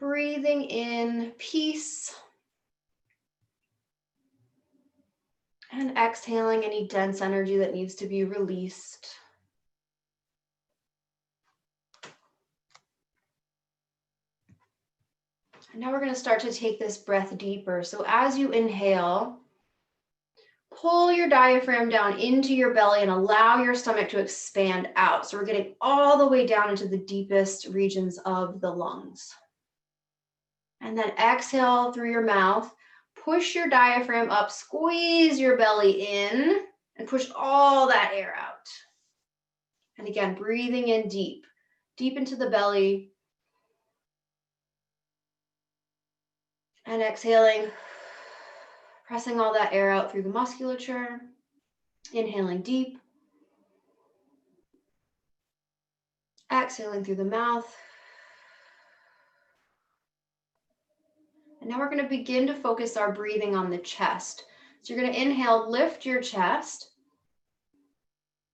breathing in peace. And exhaling any dense energy that needs to be released. And now we're going to start to take this breath deeper. So as you inhale, pull your diaphragm down into your belly and allow your stomach to expand out. So we're getting all the way down into the deepest regions of the lungs. And then exhale through your mouth. Push your diaphragm up, squeeze your belly in, and push all that air out. And again, breathing in deep, deep into the belly. And exhaling, pressing all that air out through the musculature. Inhaling deep. Exhaling through the mouth. And now we're going to begin to focus our breathing on the chest. So you're going to inhale, lift your chest,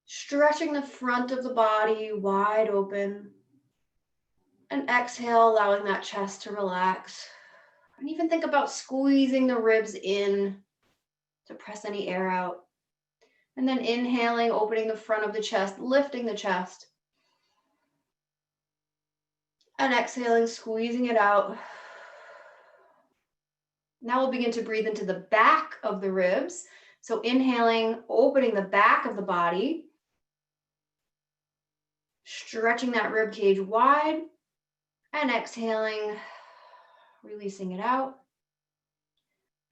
stretching the front of the body wide open. And exhale, allowing that chest to relax. And even think about squeezing the ribs in to press any air out. And then inhaling, opening the front of the chest, lifting the chest. And exhaling, squeezing it out. Now we'll begin to breathe into the back of the ribs. So inhaling, opening the back of the body, stretching that rib cage wide, and exhaling, releasing it out.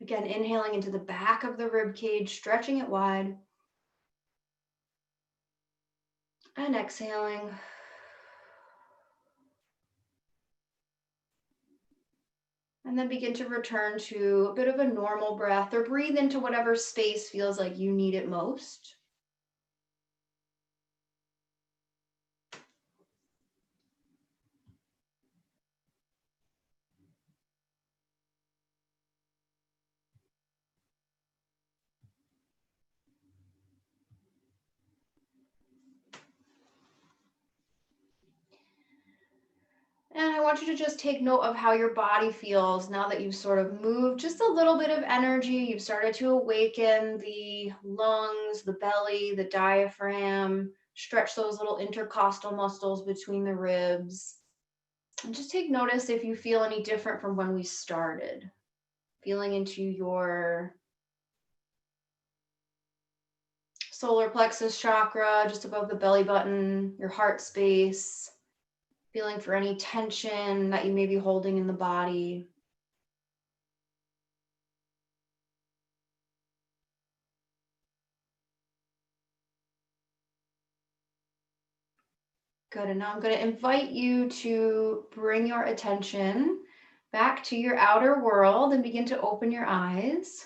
Again, inhaling into the back of the rib cage, stretching it wide, and exhaling. And then begin to return to a bit of a normal breath, or breathe into whatever space feels like you need it most. And I want you to just take note of how your body feels now that you've sort of moved just a little bit of energy. You've started to awaken the lungs, the belly, the diaphragm, stretch those little intercostal muscles between the ribs. And just take notice if you feel any different from when we started. Feeling into your solar plexus chakra, just above the belly button, your heart space. Feeling for any tension that you may be holding in the body. Good, and now I'm going to invite you to bring your attention back to your outer world and begin to open your eyes.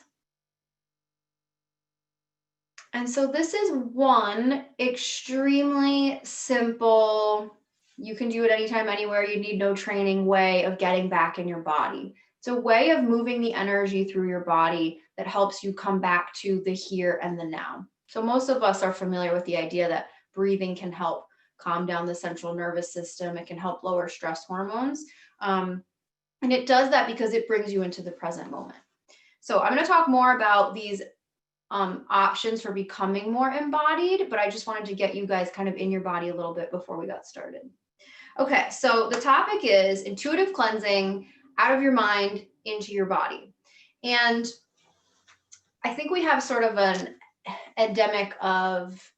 And so this is one extremely simple, you can do it anytime, anywhere, you need no training way of getting back in your body. It's a way of moving the energy through your body that helps you come back to the here and the now. So most of us are familiar with the idea that breathing can help calm down the central nervous system. It can help lower stress hormones. And it does that because it brings you into the present moment. So I'm going to talk more about these options for becoming more embodied, but I just wanted to get you guys kind of in your body a little bit before we got started. Okay, so the topic is intuitive cleansing out of your mind into your body. And I think we have sort of an endemic of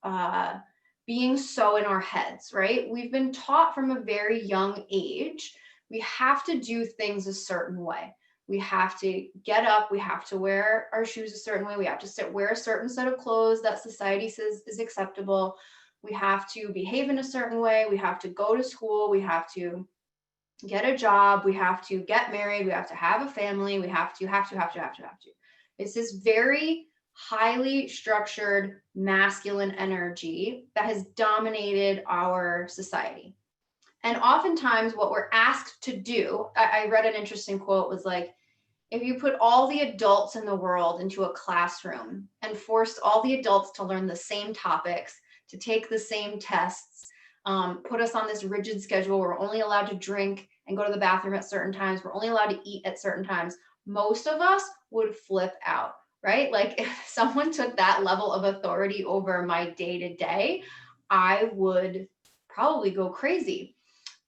being so in our heads, right? We've been taught from a very young age, we have to do things a certain way. We have to get up, we have to wear our shoes a certain way, we have to wear a certain set of clothes that society says is acceptable. We have to behave in a certain way, we have to go to school, we have to get a job, we have to get married, we have to have a family, we have to. It's this very highly structured masculine energy that has dominated our society. And oftentimes what we're asked to do, I read an interesting quote, was like, if you put all the adults in the world into a classroom and forced all the adults to learn the same topics, to take the same tests, put us on this rigid schedule, we're only allowed to drink and go to the bathroom at certain times. We're only allowed to eat at certain times. Most of us would flip out, right? Like if someone took that level of authority over my day to day, I would probably go crazy.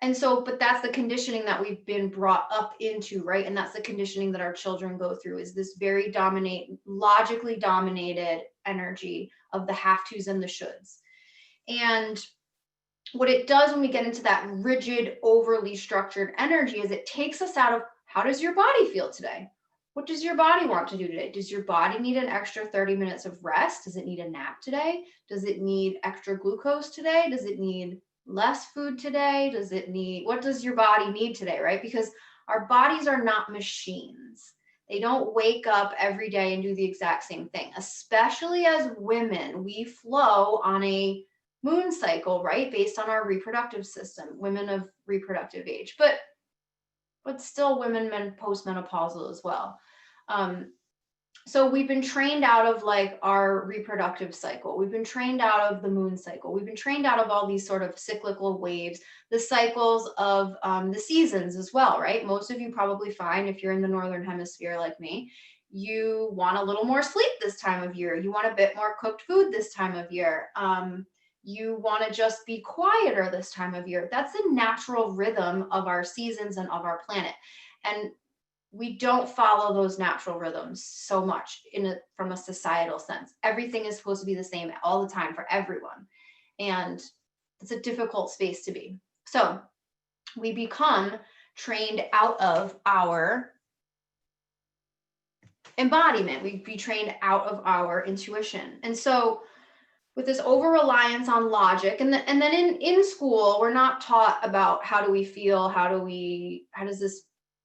And so, but that's the conditioning that we've been brought up into, right? And that's the conditioning that our children go through, is this very logically dominated energy of the have-tos and the shoulds. And what it does when we get into that rigid, overly structured energy is it takes us out of, how does your body feel today? What does your body want to do today? Does your body need an extra 30 minutes of rest? Does it need a nap today? Does it need extra glucose today? Does it need less food today? What does your body need today, right? Because our bodies are not machines. They don't wake up every day and do the exact same thing. Especially as women, we flow on a moon cycle, right? Based on our reproductive system, women of reproductive age, but still women, men postmenopausal as well. So we've been trained out of like our reproductive cycle. We've been trained out of the moon cycle. We've been trained out of all these sort of cyclical waves, the cycles of the seasons as well, right? Most of you probably find, if you're in the Northern Hemisphere like me, you want a little more sleep this time of year. You want a bit more cooked food this time of year. You want to just be quieter this time of year. That's the natural rhythm of our seasons and of our planet. And we don't follow those natural rhythms so much from a societal sense. Everything is supposed to be the same all the time for everyone. And it's a difficult space to be. So we become trained out of our embodiment. We be trained out of our intuition. And so with this over-reliance on logic, and then in school, we're not taught about how do we feel,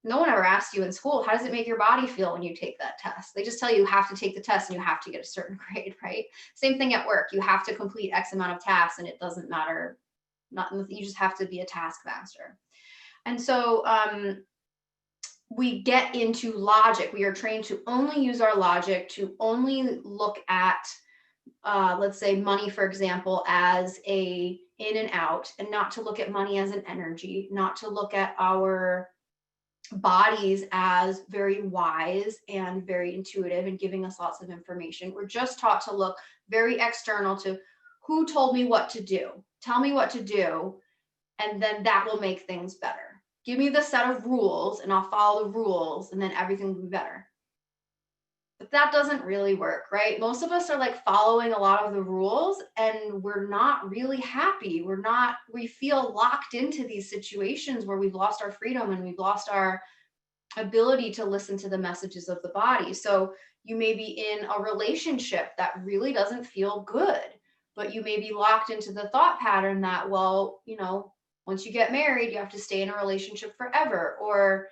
no one ever asks you in school, how does it make your body feel when you take that test? They just tell you have to take the test and you have to get a certain grade, right? Same thing at work. You have to complete X amount of tasks and it doesn't matter. You just have to be a taskmaster. And so we get into logic. We are trained to only use our logic, to only look at let's say money, for example, as a in and out, and not to look at money as an energy, not to look at our bodies as very wise and very intuitive and giving us lots of information. We're just taught to look very external to who told me what to do. Tell me what to do, and then that will make things better. Give me the set of rules and I'll follow the rules and then everything will be better. But that doesn't really work, right? Most of us are like following a lot of the rules and we're not really happy. We feel locked into these situations where we've lost our freedom and we've lost our ability to listen to the messages of the body. So you may be in a relationship that really doesn't feel good, but you may be locked into the thought pattern that, well, once you get married, you have to stay in a relationship forever, or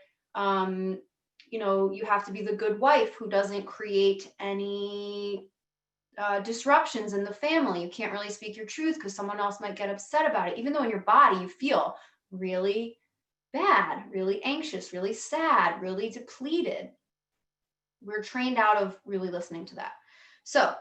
you have to be the good wife who doesn't create any disruptions in the family. You can't really speak your truth because someone else might get upset about it, even though in your body you feel really bad, really anxious, really sad, really depleted. We're trained out of really listening to that. So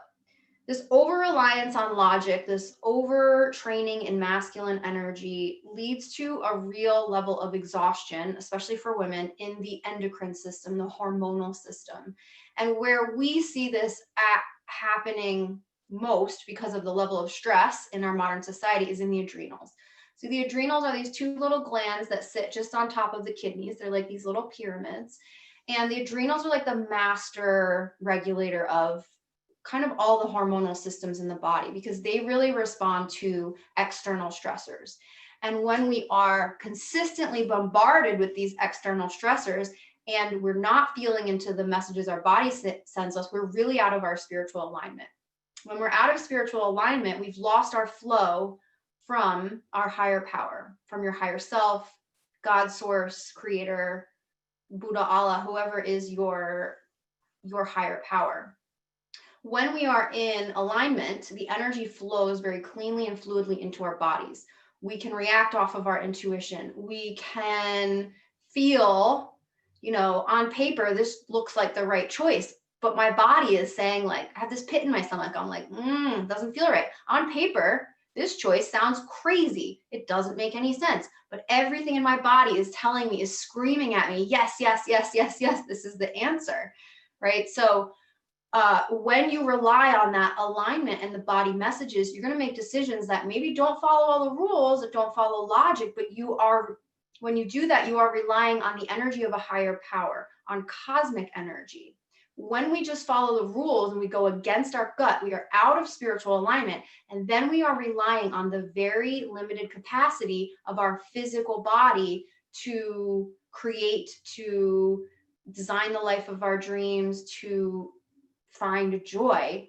this over-reliance on logic, this over-training in masculine energy leads to a real level of exhaustion, especially for women, in the endocrine system, the hormonal system. And where we see this happening most because of the level of stress in our modern society is in the adrenals. So the adrenals are these two little glands that sit just on top of the kidneys. They're like these little pyramids. And the adrenals are like the master regulator of kind of all the hormonal systems in the body, because they really respond to external stressors. And when we are consistently bombarded with these external stressors and we're not feeling into the messages our body sends us, we're really out of our spiritual alignment. When we're out of spiritual alignment, we've lost our flow from our higher power, from your higher self, God, source, creator, Buddha, Allah, whoever is your higher power. When we are in alignment, the energy flows very cleanly and fluidly into our bodies. We can react off of our intuition. We can feel, on paper, this looks like the right choice, but my body is saying, like, I have this pit in my stomach. I'm like, doesn't feel right. On paper, this choice sounds crazy. It doesn't make any sense. But everything in my body is telling me, is screaming at me, yes, yes, yes, yes, yes, this is the answer, right? So when you rely on that alignment and the body messages, you're going to make decisions that maybe don't follow all the rules, that don't follow logic, but when you do that, you are relying on the energy of a higher power, on cosmic energy. When we just follow the rules and we go against our gut, we are out of spiritual alignment, and then we are relying on the very limited capacity of our physical body to create, to design the life of our dreams, to find joy.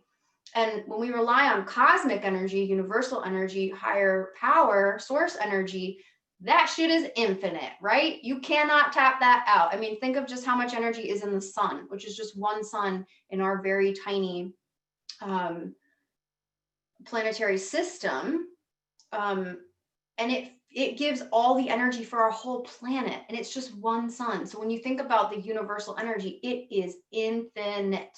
And when we rely on cosmic energy, universal energy, higher power, source energy, that shit is infinite, right? You cannot tap that out. I mean, think of just how much energy is in the sun, which is just one sun in our very tiny planetary system. And it gives all the energy for our whole planet, and it's just one sun. So when you think about the universal energy, it is infinite.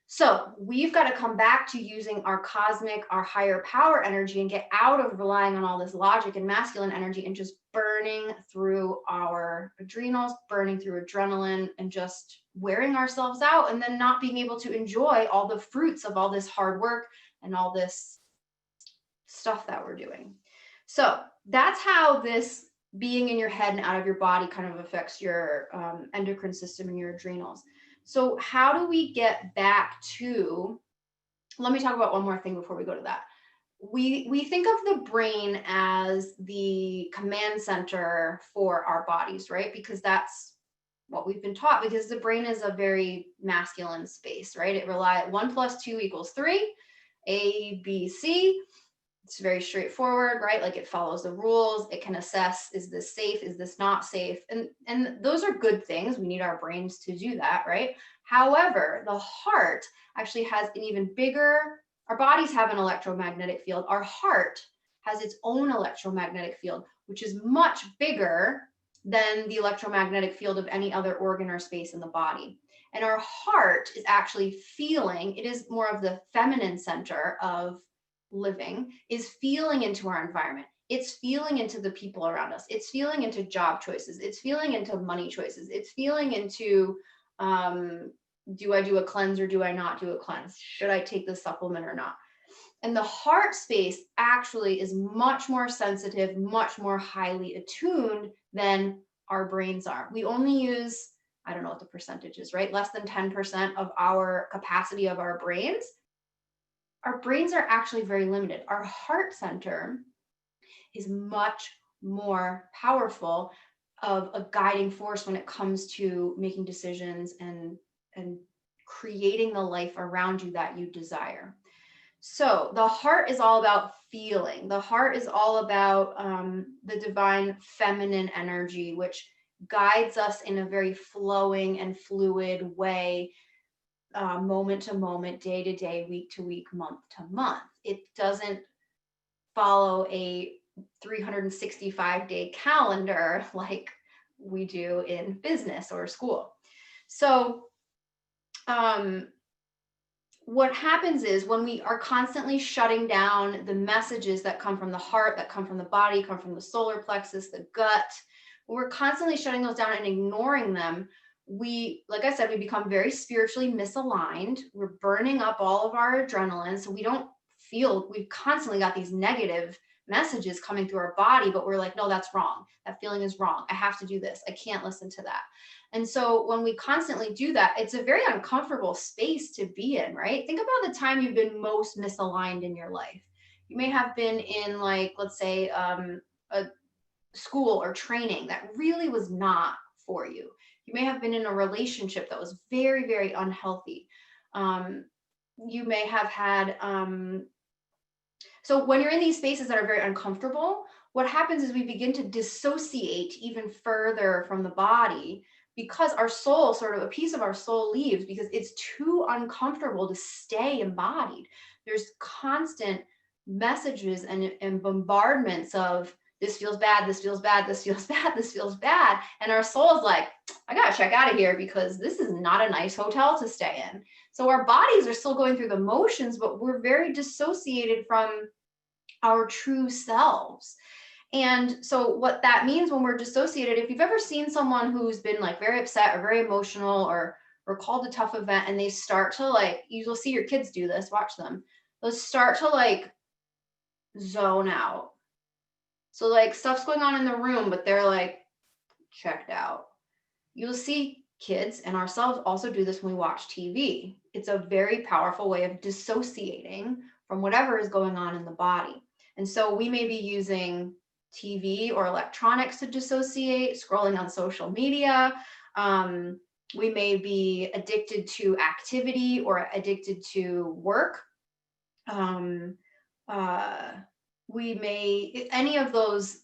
So we've got to come back to using our cosmic, our higher power energy, and get out of relying on all this logic and masculine energy and just burning through our adrenals, burning through adrenaline, and just wearing ourselves out, and then not being able to enjoy all the fruits of all this hard work and all this stuff that we're doing. So that's how this being in your head and out of your body kind of affects your endocrine system and your adrenals. So how do we get back to, let me talk about one more thing before we go to that. We think of the brain as the command center for our bodies, right? Because that's what we've been taught, because the brain is a very masculine space, right? It relies 1 + 2 = 3, A, B, C. It's very straightforward, right? Like it follows the rules. It can assess, is this safe? Is this not safe? And those are good things. We need our brains to do that, right? However, the heart actually has an even bigger, our bodies have an electromagnetic field. Our heart has its own electromagnetic field, which is much bigger than the electromagnetic field of any other organ or space in the body. And our heart is actually feeling, it is more of the feminine center of living, is feeling into our environment. It's feeling into the people around us. It's feeling into job choices. It's feeling into money choices. It's feeling into, do I do a cleanse or do I not do a cleanse? Should I take this supplement or not? And the heart space actually is much more sensitive, much more highly attuned than our brains are. We only use, I don't know what the percentage is, right? Less than 10% of our capacity of our brains. Our brains are actually very limited. Our heart center is much more powerful of a guiding force when it comes to making decisions and creating the life around you that you desire. So the heart is all about feeling. The heart is all about the divine feminine energy, which guides us in a very flowing and fluid way, moment to moment, day to day, week to week, month to month. It doesn't follow a 365-day calendar like we do in business or school. So what happens is when we are constantly shutting down the messages that come from the heart, that come from the body, come from the solar plexus, the gut, when we're constantly shutting those down and ignoring them, we, like I said, we become very spiritually misaligned. We're burning up all of our adrenaline. So we don't feel, we've constantly got these negative messages coming through our body, but we're like, no, that's wrong. That feeling is wrong. I have to do this. I can't listen to that. And so when we constantly do that, it's a very uncomfortable space to be in, right? Think about the time you've been most misaligned in your life. You may have been in, like, let's say, a school or training that really was not for you. You may have been in a relationship that was very, very unhealthy. You may have had, so when you're in these spaces that are very uncomfortable, what happens is we begin to dissociate even further from the body, because our soul, sort of a piece of our soul, leaves because it's too uncomfortable to stay embodied. There's constant messages and bombardments of, this feels bad, this feels bad, this feels bad, this feels bad. And our soul is like, I gotta check out of here because this is not a nice hotel to stay in. So our bodies are still going through the motions, but we're very dissociated from our true selves. And so what that means when we're dissociated, if you've ever seen someone who's been like very upset or very emotional or recalled a tough event, and they start to like, you'll see your kids do this, watch them. They'll start to like zone out. So like stuff's going on in the room, but they're like checked out. You'll see kids and ourselves also do this when we watch TV. It's a very powerful way of dissociating from whatever is going on in the body. And so we may be using TV or electronics to dissociate, scrolling on social media. We may be addicted to activity or addicted to work. We may, any of those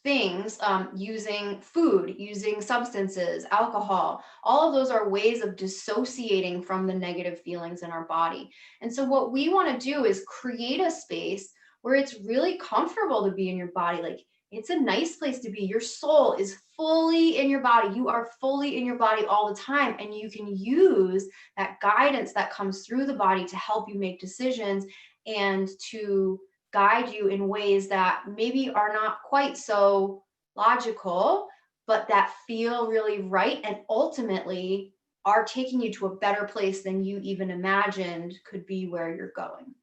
things, using food, using substances, alcohol, all of those are ways of dissociating from the negative feelings in our body. And so what we want to do is create a space where it's really comfortable to be in your body. Like, it's a nice place to be. Your soul is fully in your body. You are fully in your body all the time. And you can use that guidance that comes through the body to help you make decisions and to guide you in ways that maybe are not quite so logical, but that feel really right and ultimately are taking you to a better place than you even imagined could be where you're going.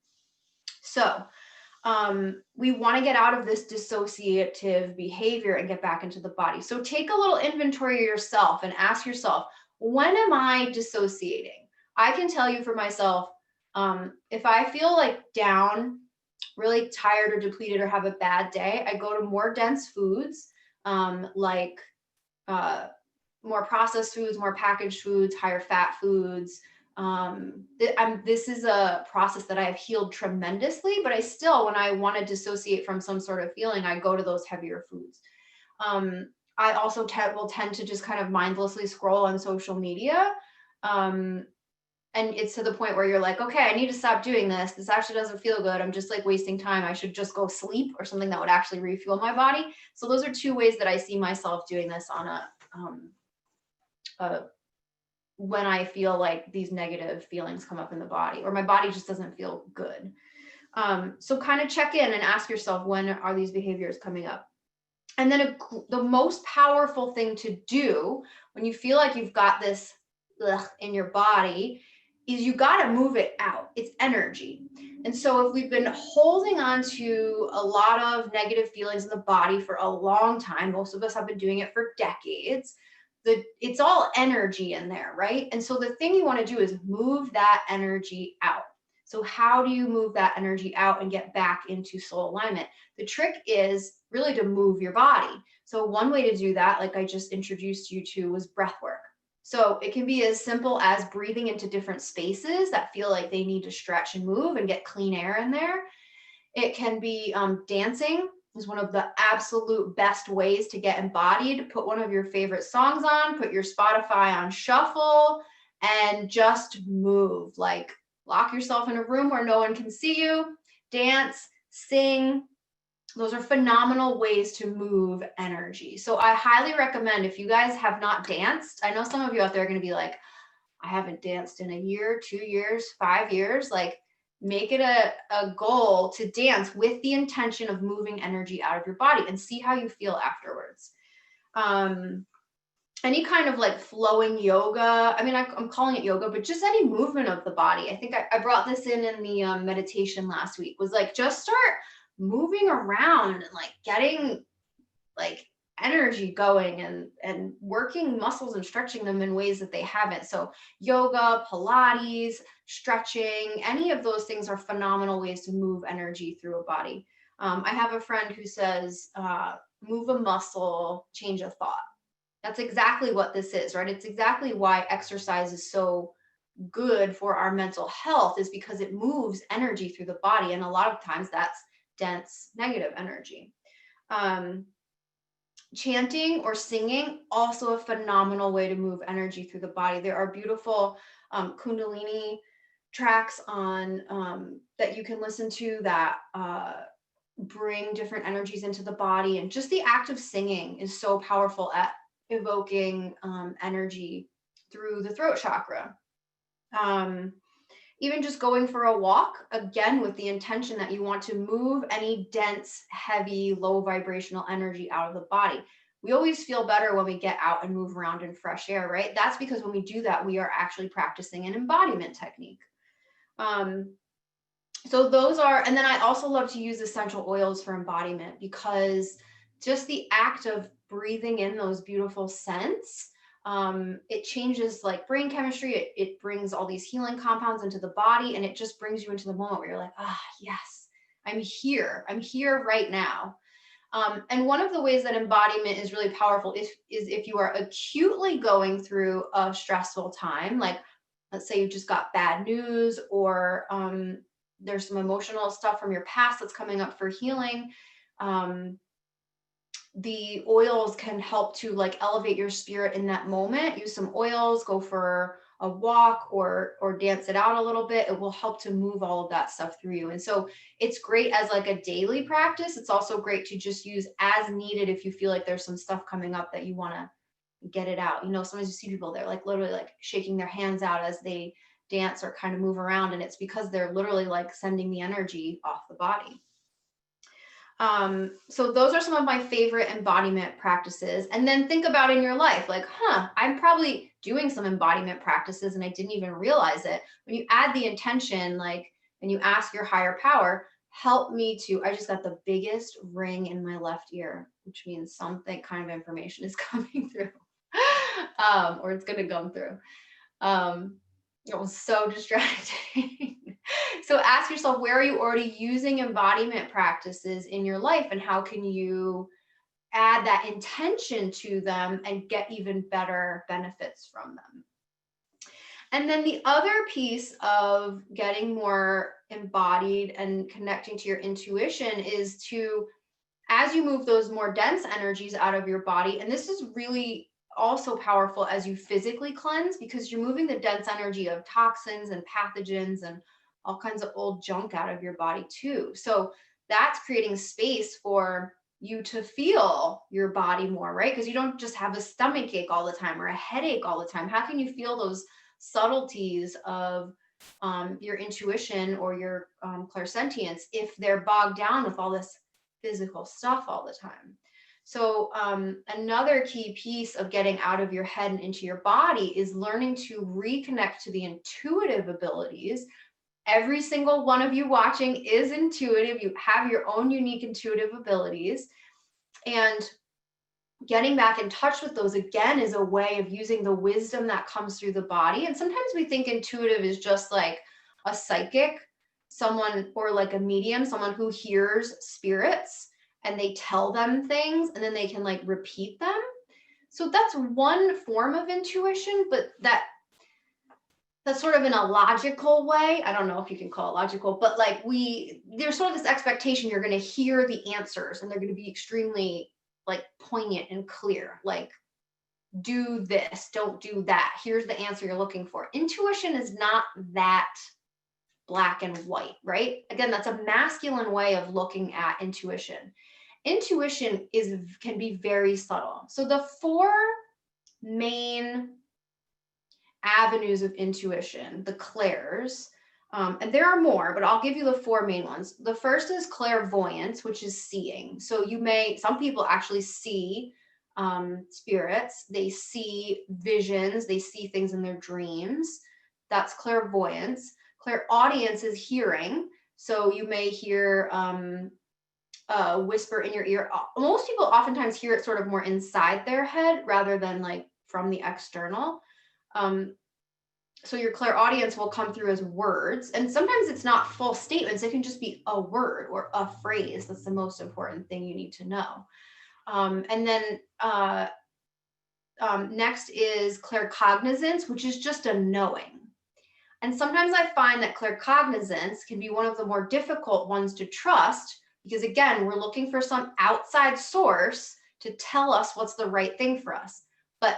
So we want to get out of this dissociative behavior and get back into the body. So take a little inventory of yourself and ask yourself, when am I dissociating? I can tell you for myself, if I feel like down, really tired or depleted or have a bad day, I go to more dense foods, like more processed foods, more packaged foods, higher fat foods. This is a process that I have healed tremendously, but I still, when I want to dissociate from some sort of feeling, I go to those heavier foods. I also will tend to just kind of mindlessly scroll on social media. And it's to the point where you're like, okay, I need to stop doing this. This actually doesn't feel good. I'm just like wasting time. I should just go sleep or something that would actually refuel my body. So those are two ways that I see myself doing this on when I feel like these negative feelings come up in the body or my body just doesn't feel good. So kind of check in and ask yourself, when are these behaviors coming up? And then the most powerful thing to do when you feel like you've got this in your body is you got to move it out. It's energy. And so if we've been holding on to a lot of negative feelings in the body for a long time, most of us have been doing it for decades, it's all energy in there, right? And so the thing you want to do is move that energy out. So how do you move that energy out and get back into soul alignment? The trick is really to move your body. So one way to do that, like I just introduced you to, was breath work. So it can be as simple as breathing into different spaces that feel like they need to stretch and move and get clean air in there. It can be dancing is one of the absolute best ways to get embodied. Put one of your favorite songs on, put your Spotify on shuffle, and just move. Like, lock yourself in a room where no one can see you, dance, sing. Those are phenomenal ways to move energy. So I highly recommend, if you guys have not danced, I know some of you out there are going to be like, I haven't danced in a year, 2 years, 5 years. Like, make it a goal to dance with the intention of moving energy out of your body and see how you feel afterwards. Any kind of like flowing yoga. I mean, I'm calling it yoga, but just any movement of the body. I think I brought this in the meditation last week, was like, just start moving around and like getting like energy going and working muscles and stretching them in ways that they haven't. So yoga, Pilates, stretching, any of those things are phenomenal ways to move energy through a body. I have a friend who says, move a muscle, change a thought. That's exactly what this is, right? It's exactly why exercise is so good for our mental health, is because it moves energy through the body. And a lot of times that's dense negative energy. Chanting or singing, also a phenomenal way to move energy through the body. There are beautiful Kundalini tracks on that you can listen to that bring different energies into the body. And just the act of singing is so powerful at evoking energy through the throat chakra. Even just going for a walk, again, with the intention that you want to move any dense, heavy, low vibrational energy out of the body. We always feel better when we get out and move around in fresh air, right? That's because when we do that, we are actually practicing an embodiment technique. So those are, and then I also love to use essential oils for embodiment, because just the act of breathing in those beautiful scents, it changes like brain chemistry. It brings all these healing compounds into the body, and it just brings you into the moment where you're like, ah, yes, I'm here right now. And one of the ways that embodiment is really powerful is if you are acutely going through a stressful time, like let's say you just got bad news, or there's some emotional stuff from your past that's coming up for healing. The oils can help to like elevate your spirit in that moment. Use some oils, go for a walk, or dance it out a little bit. It will help to move all of that stuff through you. And so it's great as like a daily practice. It's also great to just use as needed if you feel like there's some stuff coming up that you want to get it out. You know, sometimes you see people, they're like literally like shaking their hands out as they dance or kind of move around, and it's because they're literally like sending the energy off the body. So those are some of my favorite embodiment practices. And then think about in your life, like, I'm probably doing some embodiment practices and I didn't even realize it. When you add the intention, like, and you ask your higher power, help me to, I just got the biggest ring in my left ear, which means something kind of information is coming through, or it's going to come through. It was so distracting. So ask yourself, where are you already using embodiment practices in your life, and how can you add that intention to them and get even better benefits from them? And then the other piece of getting more embodied and connecting to your intuition is to, as you move those more dense energies out of your body, and this is really also powerful as you physically cleanse, because you're moving the dense energy of toxins and pathogens and all kinds of old junk out of your body too. So that's creating space for you to feel your body more, right? Because you don't just have a stomach ache all the time or a headache all the time. How can you feel those subtleties of your intuition or your clairsentience if they're bogged down with all this physical stuff all the time? So another key piece of getting out of your head and into your body is learning to reconnect to the intuitive abilities. Every single one of you watching is intuitive. You have your own unique intuitive abilities. And getting back in touch with those again is a way of using the wisdom that comes through the body. And sometimes we think intuitive is just like a psychic, someone, or like a medium, someone who hears spirits and they tell them things and then they can like repeat them. So that's one form of intuition, but that's sort of in a logical way. I don't know if you can call it logical, but like there's sort of this expectation you're going to hear the answers and they're going to be extremely like poignant and clear. Like, do this, don't do that. Here's the answer you're looking for. Intuition is not that black and white, right? Again, that's a masculine way of looking at intuition. Intuition can be very subtle. So the four main avenues of intuition, the clairs, and there are more, but I'll give you the four main ones. The first is clairvoyance, which is seeing. So some people actually see spirits, they see visions, they see things in their dreams. That's clairvoyance. Clairaudience is hearing. So you may hear whisper in your ear. Most people oftentimes hear it sort of more inside their head rather than like from the external. So your clairaudience will come through as words, and sometimes it's not full statements. It can just be a word or a phrase. That's the most important thing you need to know. And then next is claircognizance, which is just a knowing. And sometimes I find that claircognizance can be one of the more difficult ones to trust, because again, we're looking for some outside source to tell us what's the right thing for us. But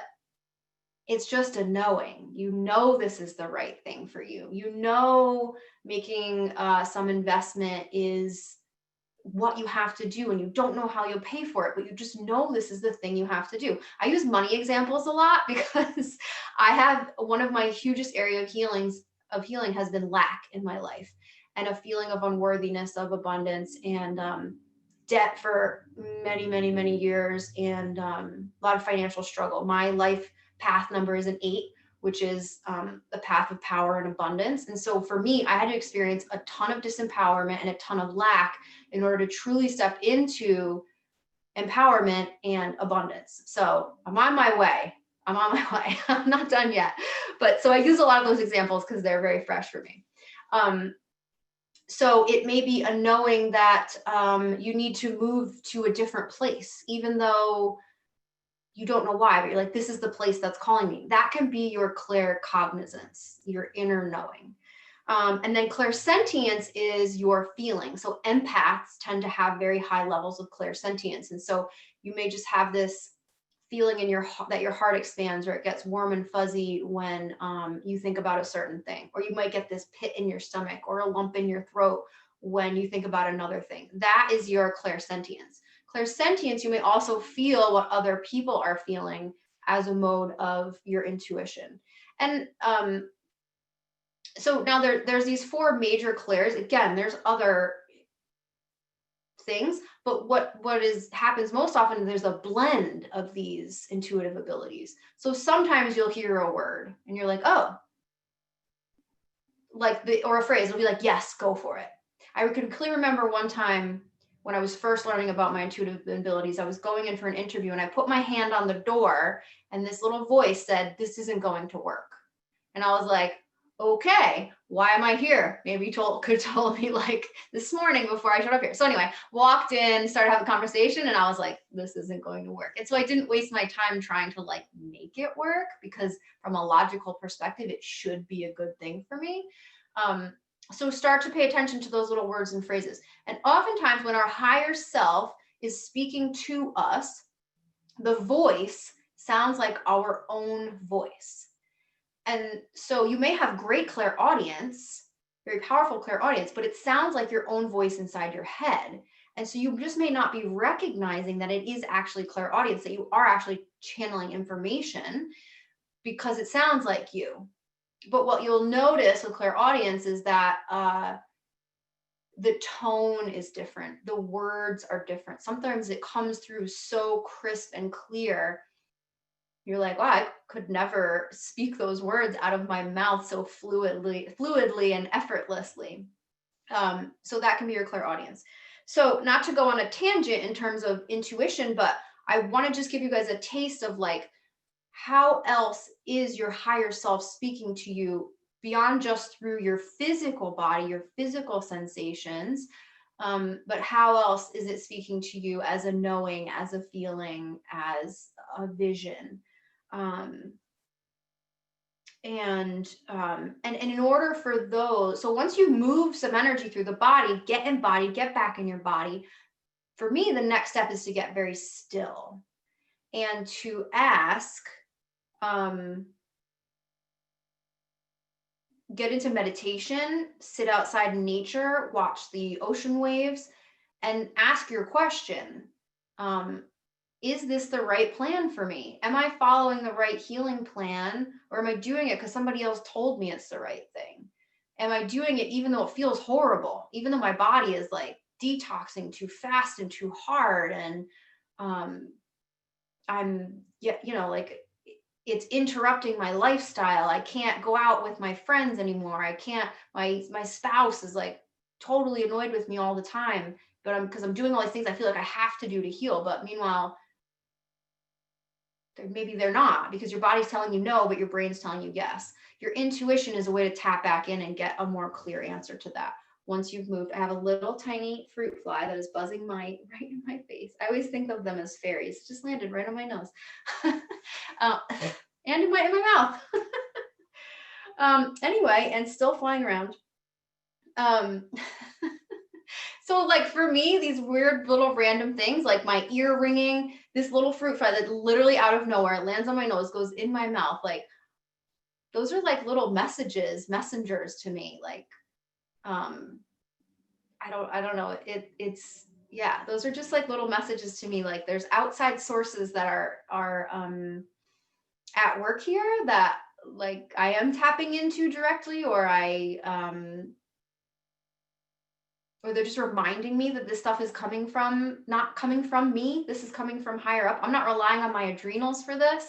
it's just a knowing. You know this is the right thing for you. You know making some investment is what you have to do, and you don't know how you'll pay for it, but you just know this is the thing you have to do. I use money examples a lot because I have one of my hugest area of healings of healing has been lack in my life, and a feeling of unworthiness of abundance, and debt for many, many, many years, and a lot of financial struggle. My life path number is an 8, which is the path of power and abundance. And so for me, I had to experience a ton of disempowerment and a ton of lack in order to truly step into empowerment and abundance. So I'm on my way. I'm not done yet. But so I use a lot of those examples because they're very fresh for me. So it may be a knowing that you need to move to a different place, even though you don't know why, but you're like, this is the place that's calling me. That can be your claircognizance, your inner knowing. And then clairsentience is your feeling. So empaths tend to have very high levels of clairsentience. And so you may just have this feeling in your that your heart expands, or it gets warm and fuzzy when you think about a certain thing, or you might get this pit in your stomach or a lump in your throat when you think about another thing. That is your clairsentience. Clairsentience, you may also feel what other people are feeling as a mode of your intuition. And so now there's these 4 major clairs. Again, there's other things, but what happens most often, there's a blend of these intuitive abilities. So sometimes you'll hear a word and you're like, oh, or a phrase will be like, yes, go for it. I can clearly remember one time when I was first learning about my intuitive abilities, I was going in for an interview and I put my hand on the door and this little voice said, this isn't going to work. And I was like, okay, why am I here? Maybe you could have told me like this morning before I showed up here. So anyway, walked in, started having a conversation, and I was like, this isn't going to work. And so I didn't waste my time trying to like make it work, because from a logical perspective, it should be a good thing for me. So start to pay attention to those little words and phrases. And oftentimes when our higher self is speaking to us, the voice sounds like our own voice. And so you may have great clairaudience, very powerful clairaudience, but it sounds like your own voice inside your head. And so you just may not be recognizing that it is actually clairaudience, that you are actually channeling information because it sounds like you. But what you'll notice with clairaudience is that the tone is different. The words are different. Sometimes it comes through so crisp and clear. You're like, wow, I could never speak those words out of my mouth so fluidly and effortlessly. So that can be your clairaudience. So not to go on a tangent in terms of intuition, but I want to just give you guys a taste of like, how else is your higher self speaking to you beyond just through your physical body, your physical sensations, but how else is it speaking to you as a knowing, as a feeling, as a vision? And in order for those, so once you move some energy through the body, get embodied, get back in your body. For me, the next step is to get very still and to ask, get into meditation, sit outside in nature, watch the ocean waves, and ask your question. Is this the right plan for me? Am I following the right healing plan, or am I doing it because somebody else told me it's the right thing? Am I doing it even though it feels horrible, even though my body is like detoxing too fast and too hard, and I'm, like it's interrupting my lifestyle. I can't go out with my friends anymore. I can't, my spouse is like totally annoyed with me all the time, but because I'm doing all these things I feel like I have to do to heal. But meanwhile, maybe they're not, because your body's telling you no, but your brain's telling you yes. Your intuition is a way to tap back in and get a more clear answer to that. Once you've moved, I have a little tiny fruit fly that is buzzing right in my face. I always think of them as fairies. It just landed right on my nose. And in my mouth. Anyway, and still flying around. So like for me, these weird little random things, like my ear ringing, this little fruit fly that literally out of nowhere lands on my nose, goes in my mouth. Like those are like little messengers to me. Like, I don't know. It's, yeah, those are just like little messages to me. Like there's outside sources that are at work here that like I am tapping into directly, or or they're just reminding me that this stuff is coming from, not coming from me. This is coming from higher up. I'm not relying on my adrenals for this.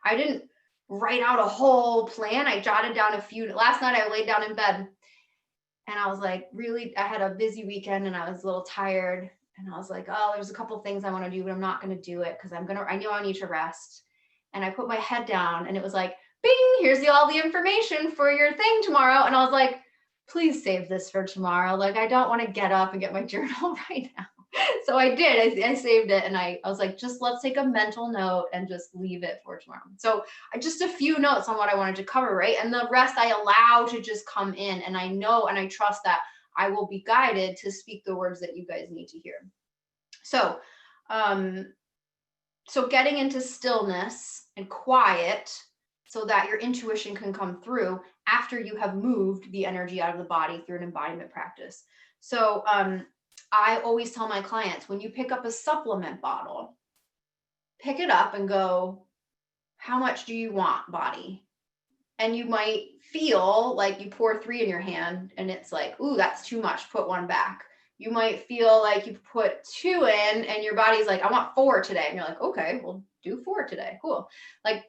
I didn't write out a whole plan. I jotted down a few. Last night I laid down in bed and I was like, really, I had a busy weekend and I was a little tired. And I was like, oh, there's a couple things I want to do, but I'm not going to do it because I knew I need to rest. And I put my head down and it was like, bing, here's all the information for your thing tomorrow. And I was like, please save this for tomorrow. Like, I don't want to get up and get my journal right now. So I did. I saved it and I was like, just let's take a mental note and just leave it for tomorrow. So just a few notes on what I wanted to cover, right? And the rest I allow to just come in. And I know and I trust that I will be guided to speak the words that you guys need to hear. So, so getting into stillness and quiet so that your intuition can come through after you have moved the energy out of the body through an embodiment practice. So I always tell my clients, when you pick up a supplement bottle, pick it up and go, how much do you want, body? And you might feel like you pour 3 in your hand and it's like, ooh, that's too much, put 1 back. You might feel like you put 2 in and your body's like, I want 4 today. And you're like, okay, we'll do 4 today. Cool. Like,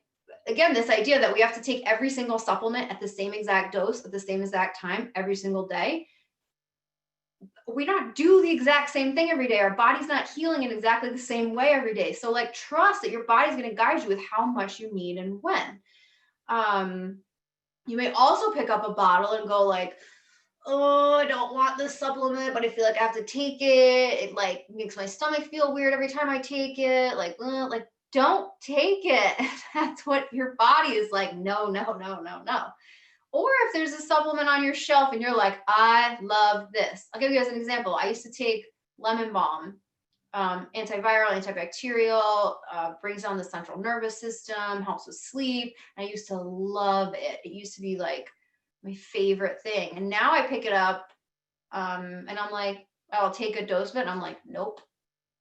again, this idea that we have to take every single supplement at the same exact dose at the same exact time every single day. We don't do the exact same thing every day. Our body's not healing in exactly the same way every day. So like, trust that your body's going to guide you with how much you need and when. You may also pick up a bottle and go like, oh, I don't want this supplement, but I feel like I have to take it. It like makes my stomach feel weird every time I take it. Like don't take it. That's what your body is like. No, no, no, no, no. Or if there's a supplement on your shelf and you're like, I love this. I'll give you guys an example. I used to take lemon balm, antiviral, antibacterial, brings down the central nervous system, helps with sleep. I used to love it. It used to be like my favorite thing. And now I pick it up and I'm like, I'll take a dose of it. And I'm like, nope,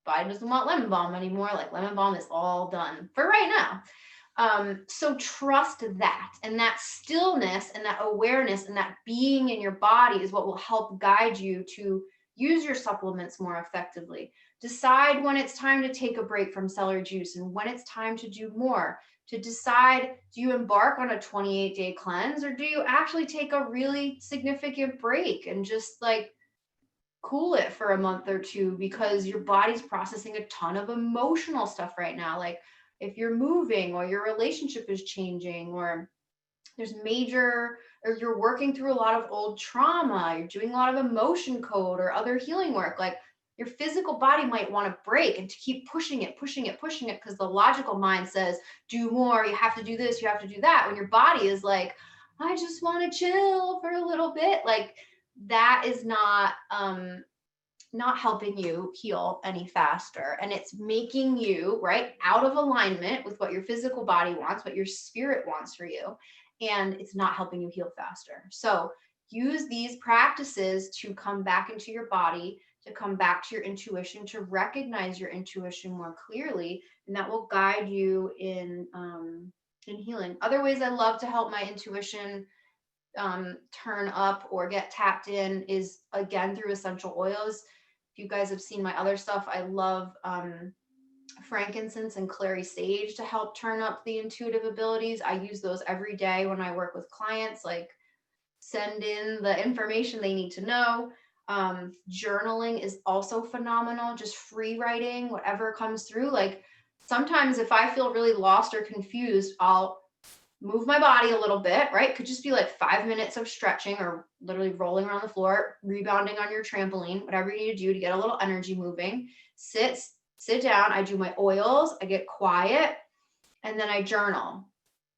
Biden doesn't want lemon balm anymore. Like lemon balm is all done for right now. So trust that, and that stillness and that awareness and that being in your body is what will help guide you to use your supplements more effectively. Decide when it's time to take a break from celery juice and when it's time to do more. To decide, do you embark on a 28-day cleanse or do you actually take a really significant break and just like cool it for a month or 2 because your body's processing a ton of emotional stuff right now. Like if you're moving or your relationship is changing or there's major, or you're working through a lot of old trauma, you're doing a lot of emotion code or other healing work, like your physical body might want to break and to keep pushing it because the logical mind says, do more, you have to do this, you have to do that. When your body is like, I just want to chill for a little bit, like that is not helping you heal any faster. And it's making you right out of alignment with what your physical body wants, what your spirit wants for you. And it's not helping you heal faster. So use these practices to come back into your body, to come back to your intuition, to recognize your intuition more clearly. And that will guide you in healing. Other ways I love to help my intuition turn up or get tapped in is again through essential oils. If you guys have seen my other stuff, I love frankincense and clary sage to help turn up the intuitive abilities. I use those every day when I work with clients, like send in the information they need to know. Journaling is also phenomenal, just free writing, whatever comes through. Like sometimes if I feel really lost or confused, I'll move my body a little bit, right? Could just be like 5 minutes of stretching or literally rolling around the floor, rebounding on your trampoline, whatever you need to do to get a little energy moving. Sit down. I do my oils. I get quiet. And then I journal.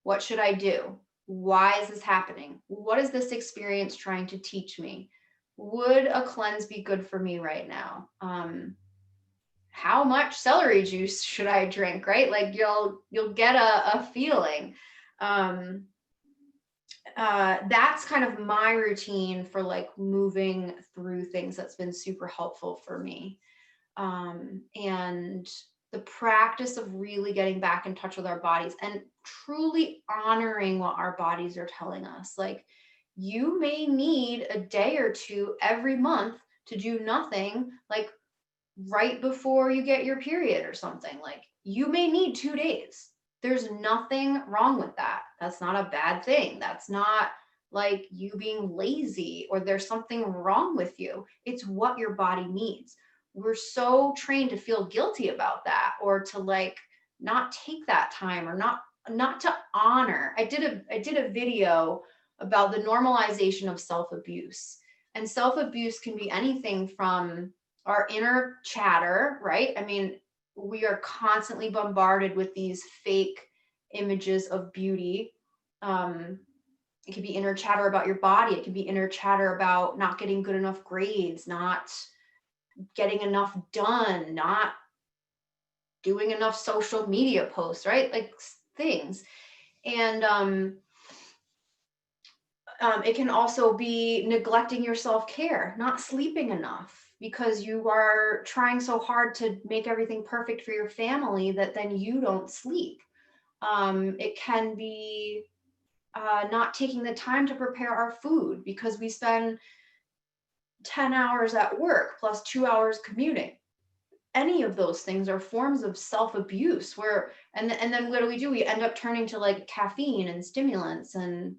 What should I do? Why is this happening? What is this experience trying to teach me? Would a cleanse be good for me right now? How much celery juice should I drink, right? Like you'll get a feeling. That's kind of my routine for like moving through things that's been super helpful for me. And the practice of really getting back in touch with our bodies and truly honoring what our bodies are telling us. Like, you may need a day or two every month to do nothing, like right before you get your period or something. Like, you may need 2 days. There's nothing wrong with that. That's not a bad thing. That's not like you being lazy or there's something wrong with you. It's what your body needs. We're so trained to feel guilty about that, or to like not take that time, or not to honor. I did a video about the normalization of self-abuse. And self-abuse can be anything from our inner chatter, right? I mean, we are constantly bombarded with these fake images of beauty. It could be inner chatter about your body. It could be inner chatter about not getting good enough grades, not getting enough done, not doing enough social media posts, right? Like things. And it can also be neglecting your self-care, not sleeping enough because you are trying so hard to make everything perfect for your family that then you don't sleep. It can be not taking the time to prepare our food because we spend 10 hours at work plus 2 hours commuting. Any of those things are forms of self-abuse where, and then what do? We end up turning to like caffeine and stimulants and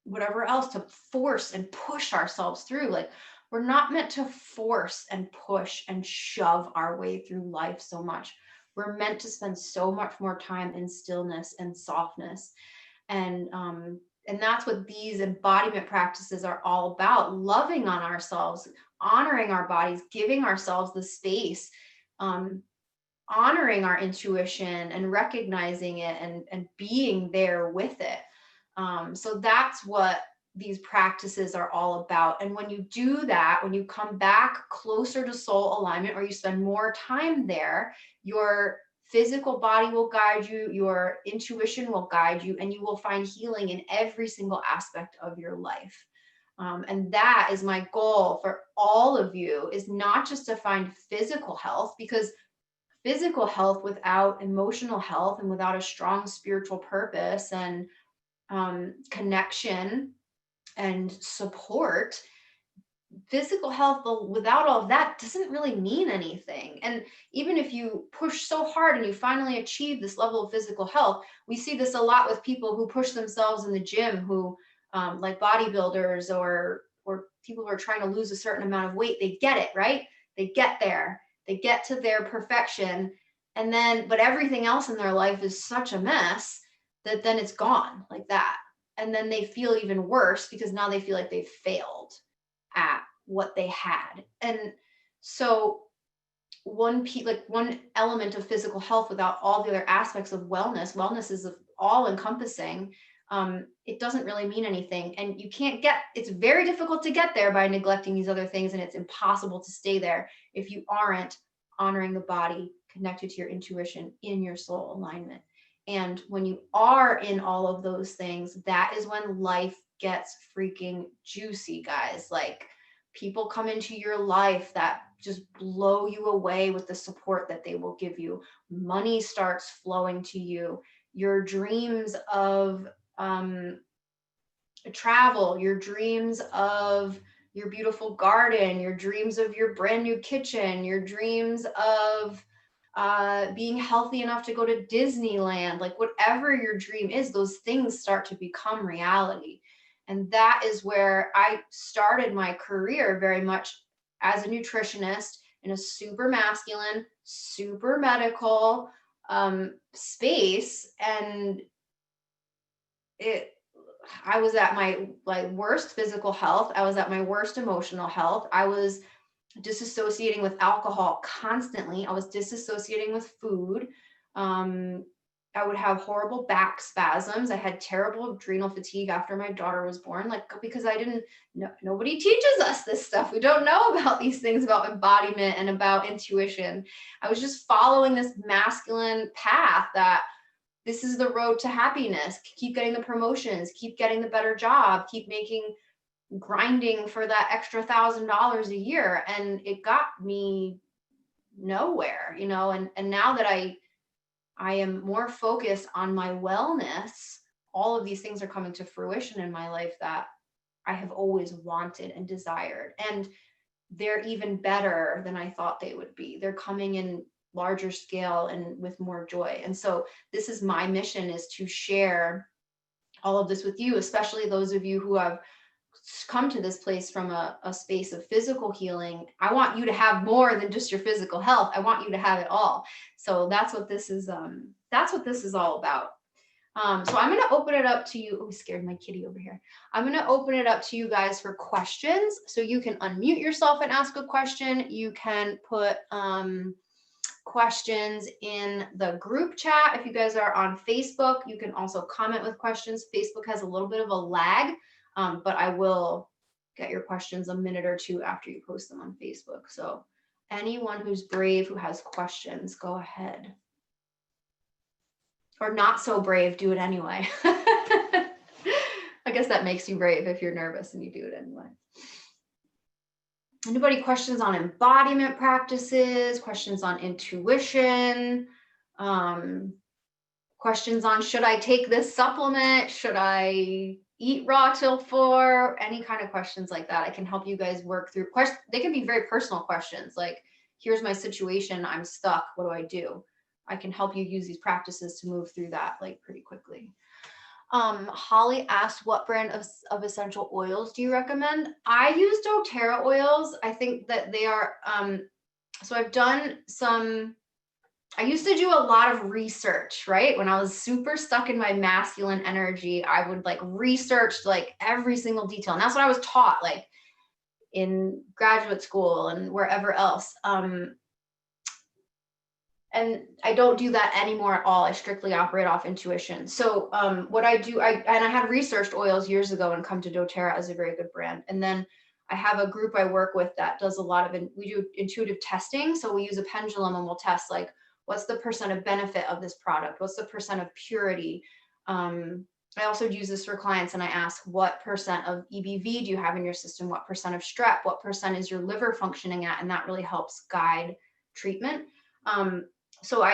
whatever else to force and push ourselves through. Like, we're not meant to force and push and shove our way through life so much. We're meant to spend so much more time in stillness and softness. And that's what these embodiment practices are all about: loving on ourselves, honoring our bodies, giving ourselves the space, honoring our intuition and recognizing it and being there with it. So that's what these practices are all about. And when you do that, when you come back closer to soul alignment, or you spend more time there, your physical body will guide you, your intuition will guide you, and you will find healing in every single aspect of your life. And that is my goal for all of you, is not just to find physical health, because physical health without emotional health and without a strong spiritual purpose and connection and support, physical health without all of that doesn't really mean anything. And even if you push so hard and you finally achieve this level of physical health, we see this a lot with people who push themselves in the gym, who like bodybuilders or people who are trying to lose a certain amount of weight. They get it, right? They get there, they get to their perfection, and then but everything else in their life is such a mess that then it's gone like that. And then they feel even worse because now they feel like they've failed at what they had. And so one element of physical health without all the other aspects of wellness is all encompassing. It doesn't really mean anything. And it's very difficult to get there by neglecting these other things. And it's impossible to stay there if you aren't honoring the body, connected to your intuition, in your soul alignment. And when you are in all of those things, that is when life gets freaking juicy, guys. Like, people come into your life that just blow you away with the support that they will give you. Money starts flowing to you. Your dreams of travel, your dreams of your beautiful garden, your dreams of your brand new kitchen, your dreams of being healthy enough to go to Disneyland, like whatever your dream is, those things start to become reality. And that is where I started my career, very much as a nutritionist in a super masculine, super medical space. And I was at my worst physical health. I was at my worst emotional health. I was disassociating with alcohol constantly. I was disassociating with food. I would have horrible back spasms. I had terrible adrenal fatigue after my daughter was born, because I didn't know, nobody teaches us this stuff. We don't know about these things about embodiment and about intuition. I was just following this masculine path that this is the road to happiness. Keep getting the promotions, keep getting the better job, keep grinding for that extra $1,000 a year. And it got me nowhere, you know, and now that I am more focused on my wellness, all of these things are coming to fruition in my life that I have always wanted and desired. And they're even better than I thought they would be. They're coming in larger scale and with more joy. And so this is my mission, is to share all of this with you, especially those of you who have come to this place from a space of physical healing. I want you to have more than just your physical health. I want you to have it all. So that's what this is all about. So I'm going to open it up to you. Oh, scared my kitty over here. I'm going to open it up to you guys for questions. So you can unmute yourself and ask a question. You can put questions in the group chat. If you guys are on Facebook, you can also comment with questions. Facebook has a little bit of a lag, but I will get your questions a minute or two after you post them on Facebook. So anyone who's brave, who has questions, go ahead. Or not so brave, do it anyway. I guess that makes you brave if you're nervous and you do it anyway. Anybody questions on embodiment practices, questions on intuition, questions on should I take this supplement? Should I eat raw till 4? Any kind of questions like that. I can help you guys work through. They can be very personal questions, like, here's my situation, I'm stuck, what do I do? I can help you use these practices to move through that like pretty quickly. Holly asked, what brand of essential oils do you recommend? I use doTERRA oils. I think that they are, so I've done some, I used to do a lot of research, right? When I was super stuck in my masculine energy, I would like research like every single detail. And that's what I was taught, like in graduate school and wherever else. And I don't do that anymore at all. I strictly operate off intuition. So what I do, I had researched oils years ago and come to doTERRA as a very good brand. And then I have a group I work with that does a lot of, we do intuitive testing. So we use a pendulum and we'll test like, what's the % of benefit of this product? What's the % of purity? I also use this for clients and I ask, what % of EBV do you have in your system? What % of strep? What % is your liver functioning at? And that really helps guide treatment. So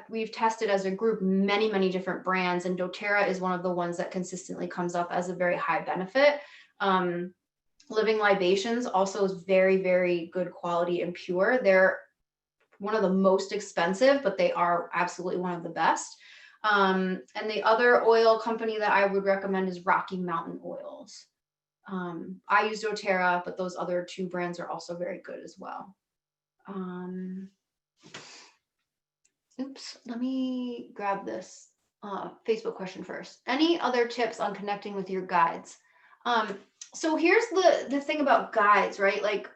we've tested as a group many, many different brands, and doTERRA is one of the ones that consistently comes up as a very high benefit. Living Libations also is very, very good quality and pure. They're one of the most expensive, but they are absolutely one of the best. And the other oil company that I would recommend is Rocky Mountain Oils. I use doTERRA, but those other 2 brands are also very good as well. Oops, let me grab this Facebook question first. Any other tips on connecting with your guides? So here's the thing about guides, right? Like,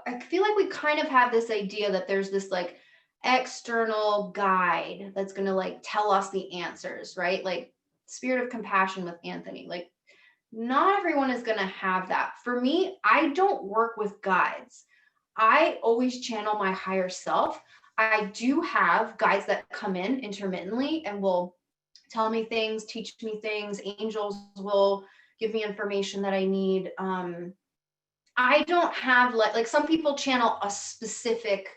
I feel like we kind of have this idea that there's this like external guide that's going to like tell us the answers, right? Like Spirit of Compassion with Anthony. Like, not everyone is going to have that. For me, I don't work with guides. I always channel my higher self. I do have guides that come in intermittently and will tell me things, teach me things. Angels will give me information that I need. I don't have like some people channel a specific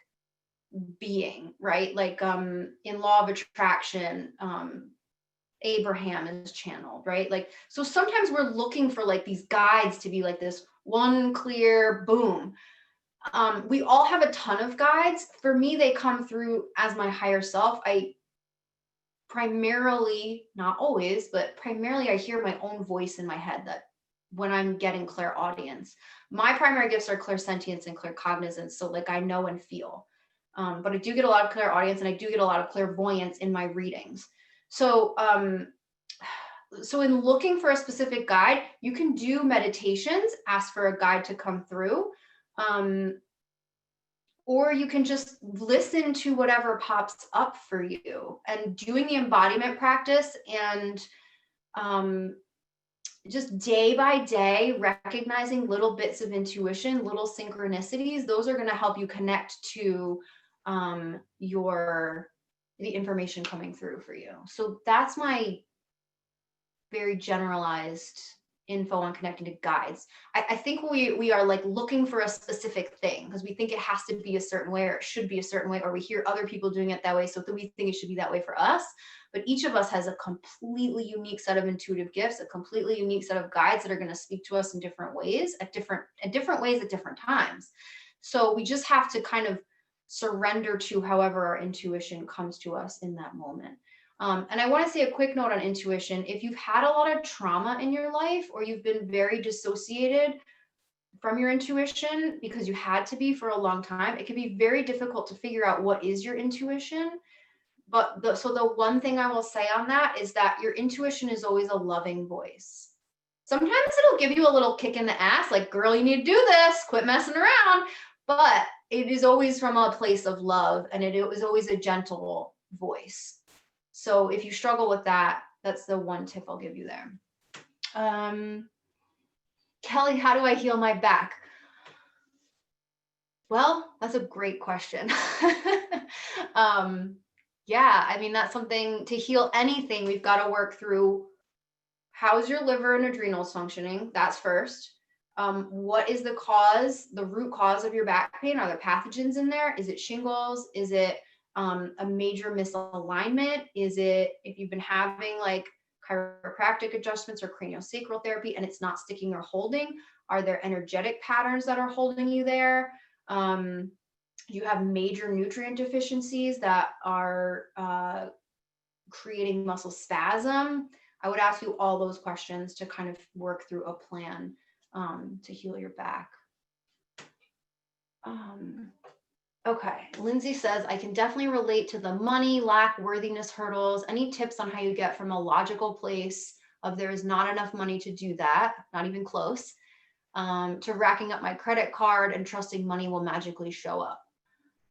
being, right? Like in Law of Attraction, Abraham is channeled, right? Like, so sometimes we're looking for like these guides to be like this one clear boom. We all have a ton of guides. For me, they come through as my higher self. I primarily, not always, but primarily I hear my own voice in my head that when I'm getting clairaudience. My primary gifts are Clairsentience and Claircognizance. So like I know and feel. But I do get a lot of clairaudience and I do get a lot of clairvoyance in my readings. So so in looking for a specific guide, you can do meditations, ask for a guide to come through. Or you can just listen to whatever pops up for you, and doing the embodiment practice and just day by day, recognizing little bits of intuition, little synchronicities, those are going to help you connect to the information coming through for you. So that's my very generalized info on connecting to guides. I think we are like looking for a specific thing because we think it has to be a certain way, or it should be a certain way, or we hear other people doing it that way, so that we think it should be that way for us. But each of us has a completely unique set of intuitive gifts, a completely unique set of guides that are going to speak to us in different ways at different ways at different times. So we just have to kind of surrender to however our intuition comes to us in that moment. And I want to say a quick note on intuition. If you've had a lot of trauma in your life, or you've been very dissociated from your intuition because you had to be for a long time, it can be very difficult to figure out what is your intuition. But the one thing I will say on that is that your intuition is always a loving voice. Sometimes it'll give you a little kick in the ass, like, girl, you need to do this, quit messing around. But it is always from a place of love, and it is always a gentle voice. So if you struggle with that, that's the one tip I'll give you there. Kelly, how do I heal my back? Well, that's a great question. Yeah, I mean, that's something to heal anything. We've got to work through, how's your liver and adrenals functioning? That's first. What is the cause, the root cause of your back pain? Are there pathogens in there? Is it shingles? Is it a major misalignment? Is it, if you've been having like chiropractic adjustments or craniosacral therapy and it's not sticking or holding? Are there energetic patterns that are holding you there? You have major nutrient deficiencies that are creating muscle spasm. I would ask you all those questions to kind of work through a plan to heal your back. Okay, Lindsay says, I can definitely relate to the money, lack, worthiness hurdles. Any tips on how you get from a logical place of there is not enough money to do that, not even close, to racking up my credit card and trusting money will magically show up?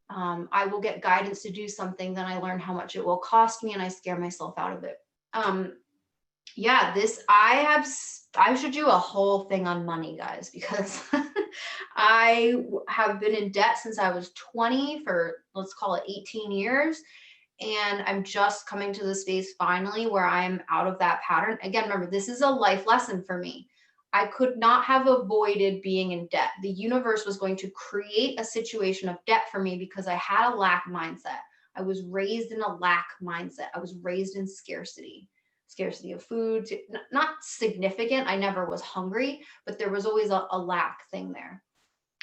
I will get guidance to do something, then I learn how much it will cost me and I scare myself out of it. Yeah, I should do a whole thing on money, guys, because I have been in debt since I was 20 for, let's call it 18 years. And I'm just coming to the space finally where I'm out of that pattern. Again, remember, this is a life lesson for me. I could not have avoided being in debt. The universe was going to create a situation of debt for me because I had a lack mindset. I was raised in a lack mindset. I was raised in scarcity of food, not significant. I never was hungry, but there was always a lack thing there.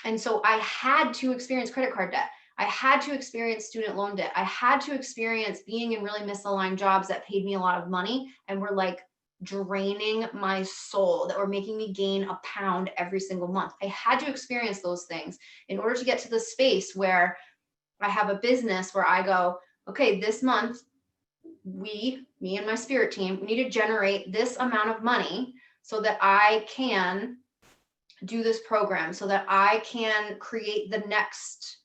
And so I had to experience credit card debt. I had to experience student loan debt. I had to experience being in really misaligned jobs that paid me a lot of money and were like draining my soul, that were making me gain a pound every single month. I had to experience those things in order to get to the space where I have a business where I go, okay, this month, me and my spirit team, we need to generate this amount of money so that I can do this program, so that I can create the next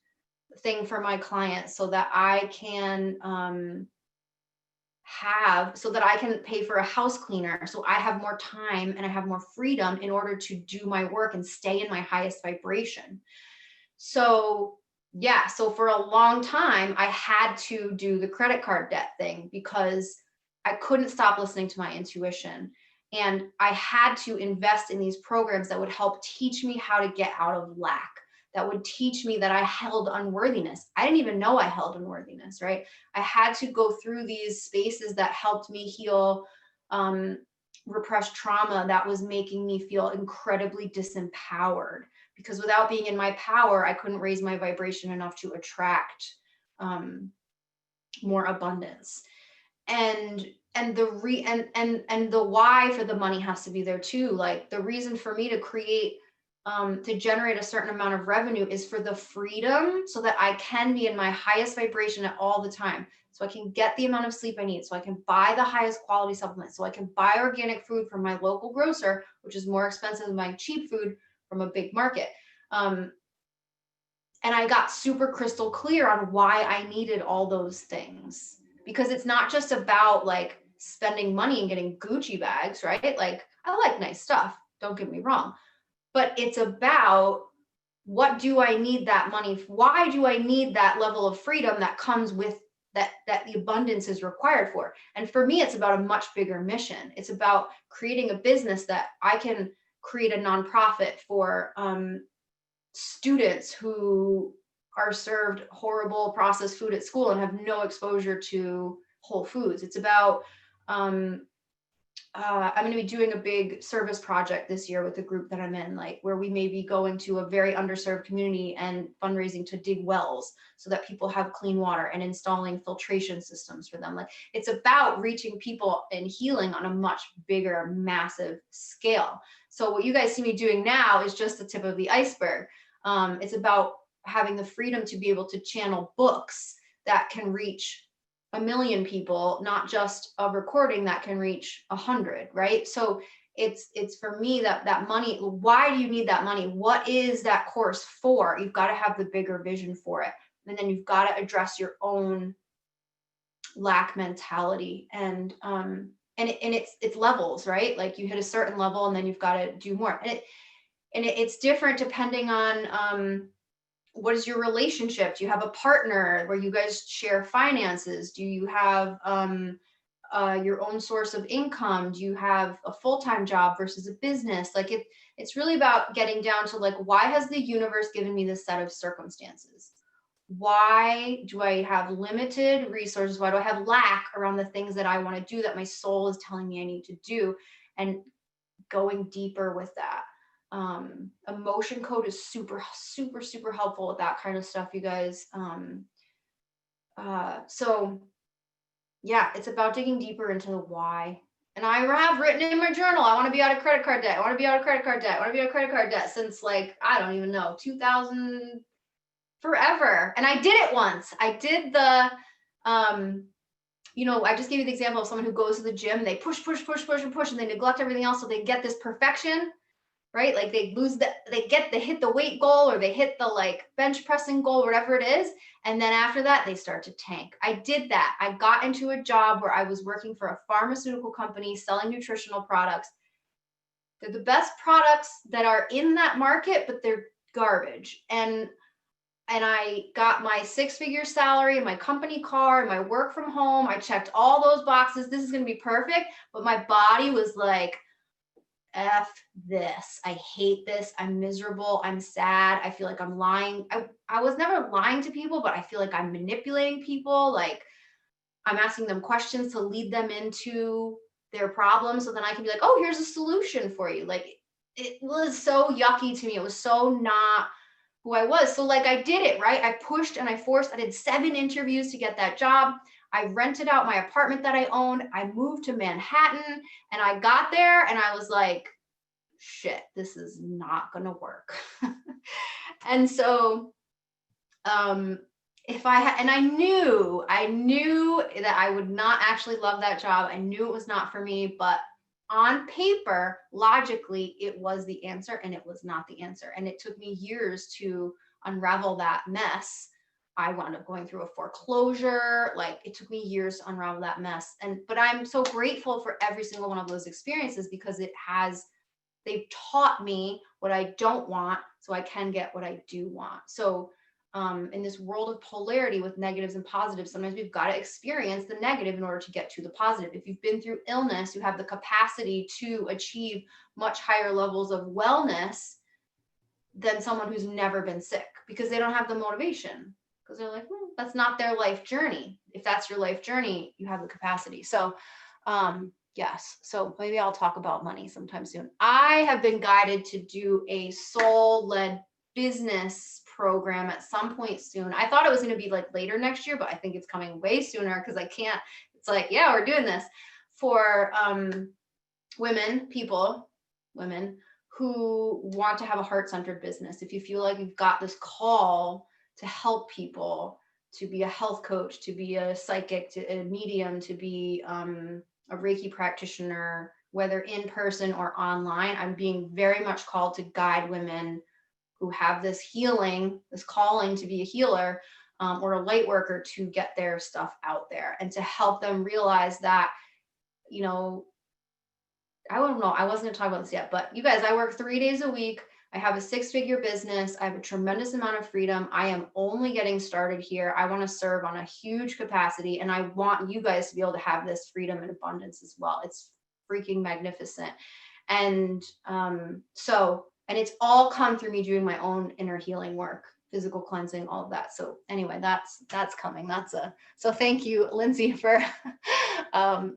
thing for my clients, so that I can so that I can pay for a house cleaner, so I have more time and I have more freedom in order to do my work and stay in my highest vibration. So yeah, so for a long time, I had to do the credit card debt thing because I couldn't stop listening to my intuition. And I had to invest in these programs that would help teach me how to get out of lack, that would teach me that I held unworthiness. I didn't even know I held unworthiness, right? I had to go through these spaces that helped me heal repressed trauma that was making me feel incredibly disempowered. Because without being in my power, I couldn't raise my vibration enough to attract more abundance. And the why for the money has to be there too. Like the reason for me to create, to generate a certain amount of revenue is for the freedom, so that I can be in my highest vibration at all the time. So I can get the amount of sleep I need, so I can buy the highest quality supplements, so I can buy organic food from my local grocer, which is more expensive than my cheap food from a big market. And I got super crystal clear on why I needed all those things, because it's not just about like spending money and getting Gucci bags, right? Like I like nice stuff, don't get me wrong, but it's about, what do I need that money? Why do I need that level of freedom that comes with that the abundance is required for. And for me, it's about a much bigger mission. It's about creating a business that I can create a nonprofit for students who are served horrible processed food at school and have no exposure to whole foods. It's about I'm going to be doing a big service project this year with the group that I'm in, like where we may be going to a very underserved community and fundraising to dig wells so that people have clean water and installing filtration systems for them. Like it's about reaching people and healing on a much bigger, massive scale. So what you guys see me doing now is just the tip of the iceberg. It's about having the freedom to be able to channel books that can reach 1 million people, not just a recording that can reach 100, right? So it's for me that money, why do you need that money? What is that course for? You've got to have the bigger vision for it. And then you've got to address your own lack mentality. And it's levels, right? Like you hit a certain level and then you've got to do more. And it's different depending on what is your relationship? Do you have a partner where you guys share finances? Do you have your own source of income? Do you have a full-time job versus a business? Like it's really about getting down to like, why has the universe given me this set of circumstances? Why do I have limited resources? Why do I have lack around the things that I want to do that my soul is telling me I need to do? And going deeper with that. Emotion code is super helpful with that kind of stuff, you guys. So yeah, it's about digging deeper into the why. And I have written in my journal, I want to be out of credit card debt. I want to be out of credit card debt. I want to be out of credit card debt since like, I don't even know, 2000, forever. And I did it once. I did the, I just gave you the example of someone who goes to the gym, they push, and they neglect everything else. So they get this perfection, right? Like they hit the weight goal or they hit the like bench pressing goal, whatever it is. And then after that, they start to tank. I did that. I got into a job where I was working for a pharmaceutical company selling nutritional products. They're the best products that are in that market, but they're garbage. And I got my 6-figure salary and my company car and my work from home. I checked all those boxes. This is going to be perfect. But my body was like, F this. I hate this. I'm miserable. I'm sad. I feel like I'm lying. I was never lying to people, but I feel like I'm manipulating people. Like I'm asking them questions to lead them into their problem. So then I can be like, oh, here's a solution for you. Like it was so yucky to me. It was so not who I was. So like I did it, right? I pushed and I forced. I did 7 interviews to get that job. I rented out my apartment that I owned. I moved to Manhattan and I got there and I was like, shit, this is not going to work. And so I knew that I would not actually love that job. I knew it was not for me, but on paper, logically, it was the answer and it was not the answer. And it took me years to unravel that mess. I wound up going through a foreclosure. Like it took me years to unravel that mess. But I'm so grateful for every single one of those experiences because they've taught me what I don't want so I can get what I do want. So in this world of polarity with negatives and positives, sometimes we've got to experience the negative in order to get to the positive. If you've been through illness, you have the capacity to achieve much higher levels of wellness than someone who's never been sick because they don't have the motivation. Because they're like, that's not their life journey. If that's your life journey, you have the capacity. So, yes. So maybe I'll talk about money sometime soon. I have been guided to do a soul-led business program at some point soon. I thought it was going to be like later next year, but I think it's coming way sooner because I can't. It's like, yeah, we're doing this for women who want to have a heart-centered business. If you feel like you've got this call to help people, to be a health coach, to be a psychic, to a medium, to be a Reiki practitioner, whether in person or online, I'm being very much called to guide women who have this healing, this calling to be a healer or a light worker to get their stuff out there and to help them realize that, I don't know, I wasn't gonna talk about this yet, but you guys, I work 3 days a week. I have a 6-figure business. I have a tremendous amount of freedom. I am only getting started here. I want to serve on a huge capacity, and I want you guys to be able to have this freedom and abundance as well. It's freaking magnificent. And and it's all come through me doing my own inner healing work, physical cleansing, all of that. So anyway, that's coming. So thank you, Lindsay, for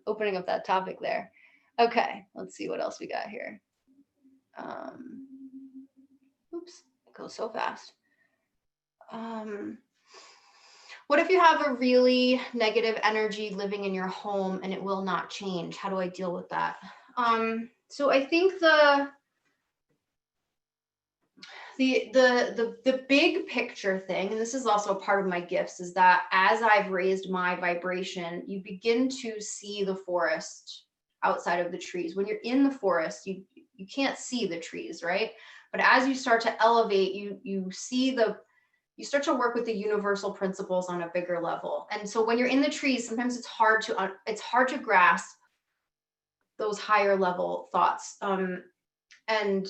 opening up that topic there. Okay, let's see what else we got here. Oops, it goes so fast. What if you have a really negative energy living in your home and it will not change? How do I deal with that? So I think the big picture thing, and this is also a part of my gifts, is that as I've raised my vibration, you begin to see the forest outside of the trees. When you're in the forest, you can't see the trees, right? But as you start to elevate, you start to work with the universal principles on a bigger level. And so when you're in the trees, sometimes it's hard to grasp those higher level thoughts. And